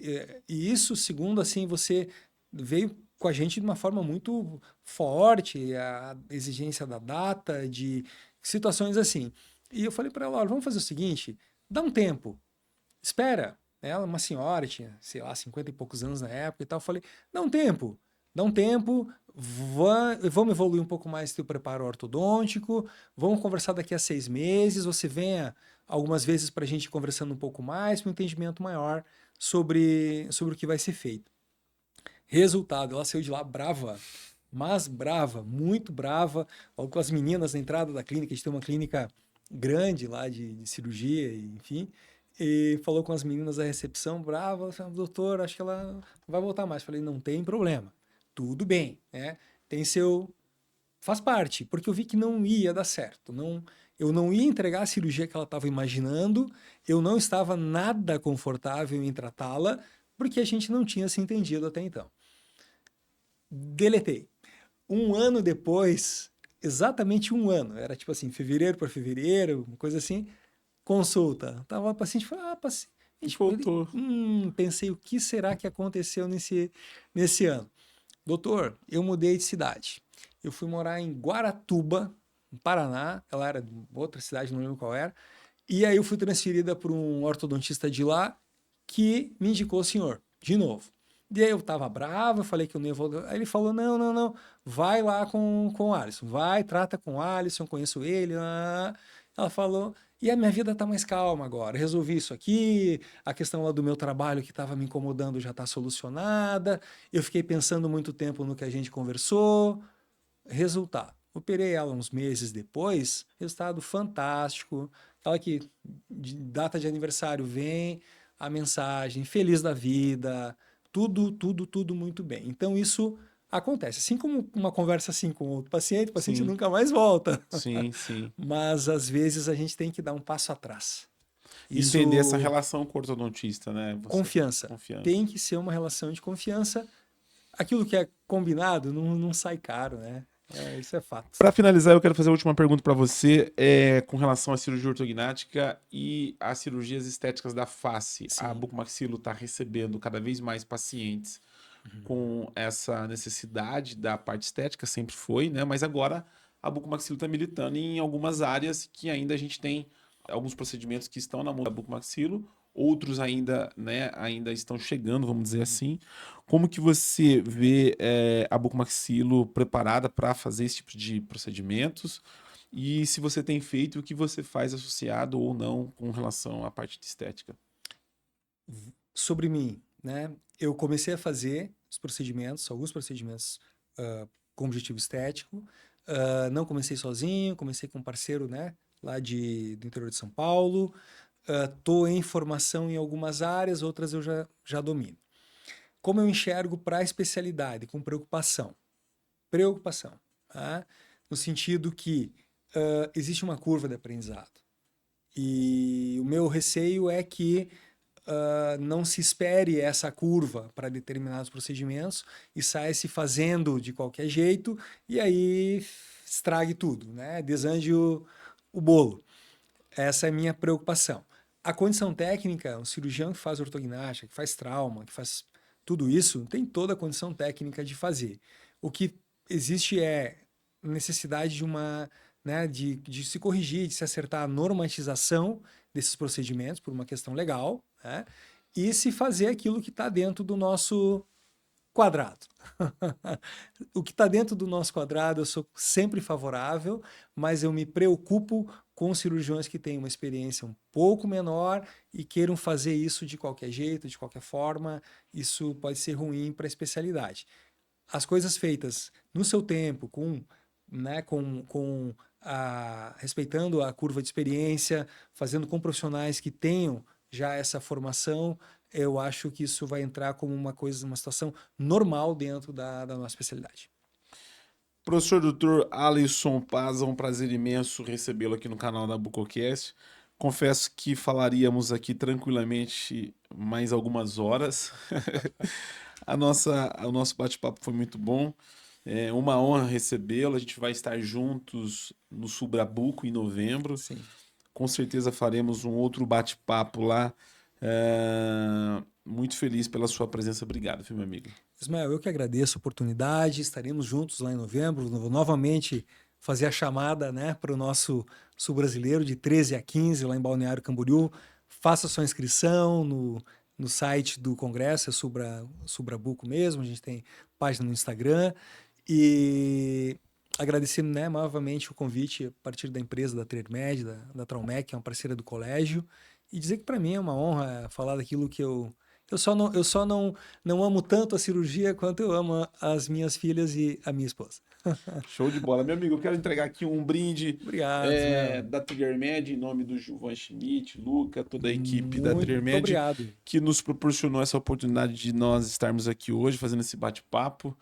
isso, segundo assim, você veio com a gente de uma forma muito forte, a exigência da data, de situações assim. E eu falei para ela, olha, vamos fazer o seguinte, dá um tempo, espera. Ela, uma senhora, tinha, sei lá, 50 e poucos anos na época e tal. Eu falei, dá um tempo, vamos evoluir um pouco mais teu preparo ortodôntico, vamos conversar daqui a 6 meses, você venha algumas vezes para a gente conversando um pouco mais, para um entendimento maior sobre o que vai ser feito. Resultado, ela saiu de lá brava, mas brava, muito brava, logo com as meninas na entrada da clínica, a gente tem uma clínica grande lá de cirurgia, enfim, e falou com as meninas da recepção, brava, falou, doutor, acho que ela vai voltar mais. Falei, não tem problema, tudo bem, né? Tem seu... Faz parte, porque eu vi que não ia dar certo, eu não ia entregar a cirurgia que ela estava imaginando, eu não estava nada confortável em tratá-la, porque a gente não tinha se entendido até então. Deletei. Um ano depois, exatamente um ano, era tipo assim, fevereiro para fevereiro, uma coisa assim, consulta. Tava a paciente, falei, paciente, Voltou. pensei, o que será que aconteceu nesse ano? Doutor, eu mudei de cidade. Eu fui morar em Guaratuba, no Paraná, ela era de outra cidade, não lembro qual era, e aí eu fui transferida para um ortodontista de lá que me indicou o senhor, de novo. E aí eu tava bravo, falei que eu não ia voltar. Aí ele falou: não, não, não, vai lá com o Alisson, vai, trata com o Alisson, conheço ele. Ela falou, e a minha vida tá mais calma agora. Resolvi isso aqui, a questão lá do meu trabalho que estava me incomodando já está solucionada. Eu fiquei pensando muito tempo no que a gente conversou. Resultado. Operei ela uns meses depois, resultado fantástico. Aquela que data de aniversário vem, a mensagem, feliz da vida, tudo muito bem. Então isso acontece. Assim como uma conversa assim com outro paciente, o paciente Sim, nunca mais volta. sim, sim. Mas às vezes a gente tem que dar um passo atrás. E entender essa Isso, relação com o ortodontista, né? Você, confiança. confiança. Tem que ser uma relação de confiança. Aquilo que é combinado não sai caro, né? Isso é fato. Para finalizar, eu quero fazer a última pergunta para você, com relação à cirurgia ortognática e às cirurgias estéticas da face. A Sim. Bucomaxilo está recebendo cada vez mais pacientes com essa necessidade da parte estética, sempre foi, né? Mas agora a Bucomaxilo está militando em algumas áreas que ainda a gente tem alguns procedimentos que estão na mão da Bucomaxilo, outros ainda, né, ainda estão chegando, vamos dizer assim. Como que você vê a Bucomaxilo preparada para fazer esse tipo de procedimentos? E se você tem feito, o que você faz associado ou não com relação à parte de estética? Sobre mim, né? Eu comecei a fazer os procedimentos, alguns procedimentos com objetivo estético. Não comecei sozinho, comecei com um parceiro, né? Lá do interior de São Paulo. Estou em formação em algumas áreas, outras eu já domino. Como eu enxergo para a especialidade? Com preocupação. Preocupação. Tá? No sentido que existe uma curva de aprendizado. E o meu receio é que não se espere essa curva para determinados procedimentos e saia se fazendo de qualquer jeito e aí estrague tudo, né? Desande o bolo. Essa é a minha preocupação. A condição técnica, um cirurgião que faz ortognática, que faz trauma, que faz tudo isso, tem toda a condição técnica de fazer. O que existe é necessidade de uma, né, de se corrigir, de se acertar a normatização desses procedimentos por uma questão legal, né, e se fazer aquilo que está dentro do nosso quadrado. O que está dentro do nosso quadrado eu sou sempre favorável, mas eu me preocupo com cirurgiões que têm uma experiência um pouco menor e queiram fazer isso de qualquer jeito, de qualquer forma. Isso pode ser ruim para a especialidade. As coisas feitas no seu tempo, respeitando a curva de experiência, fazendo com profissionais que tenham já essa formação, eu acho que isso vai entrar como uma situação normal dentro da nossa especialidade. Professor Dr. Alisson Paz, é um prazer imenso recebê-lo aqui no canal da Bucocast. Confesso que falaríamos aqui tranquilamente mais algumas horas. O nosso bate-papo foi muito bom. É uma honra recebê-lo. A gente vai estar juntos no Subrabuco em novembro. Sim. Com certeza faremos um outro bate-papo lá. Muito feliz pela sua presença. Obrigado, meu amigo. Ismael, eu que agradeço a oportunidade. Estaremos juntos lá em novembro. Vou novamente fazer a chamada, né, para o nosso Sul Brasileiro de 13 a 15 lá em Balneário Camboriú. Faça sua inscrição no site do Congresso, é Subrabuco mesmo. A gente tem página no Instagram. E agradecer, né, novamente o convite a partir da empresa da TrierMed, da Traumec, que é uma parceira do colégio, e dizer que para mim é uma honra falar daquilo que eu só não amo tanto a cirurgia quanto eu amo as minhas filhas e a minha esposa. Show de bola. Meu amigo, eu quero entregar aqui um brinde. Obrigado, da TrierMed, em nome do Gilvan Schmidt, Luca, toda a equipe da TrierMed, muito obrigado, que nos proporcionou essa oportunidade de nós estarmos aqui hoje fazendo esse bate-papo.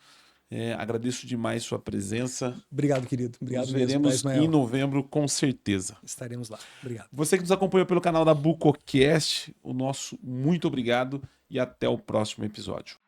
Agradeço demais sua presença. Obrigado, querido. Obrigado nos mesmo, veremos em novembro, com certeza. Estaremos lá. Obrigado. Você que nos acompanhou pelo canal da Bucocast, o nosso muito obrigado e até o próximo episódio.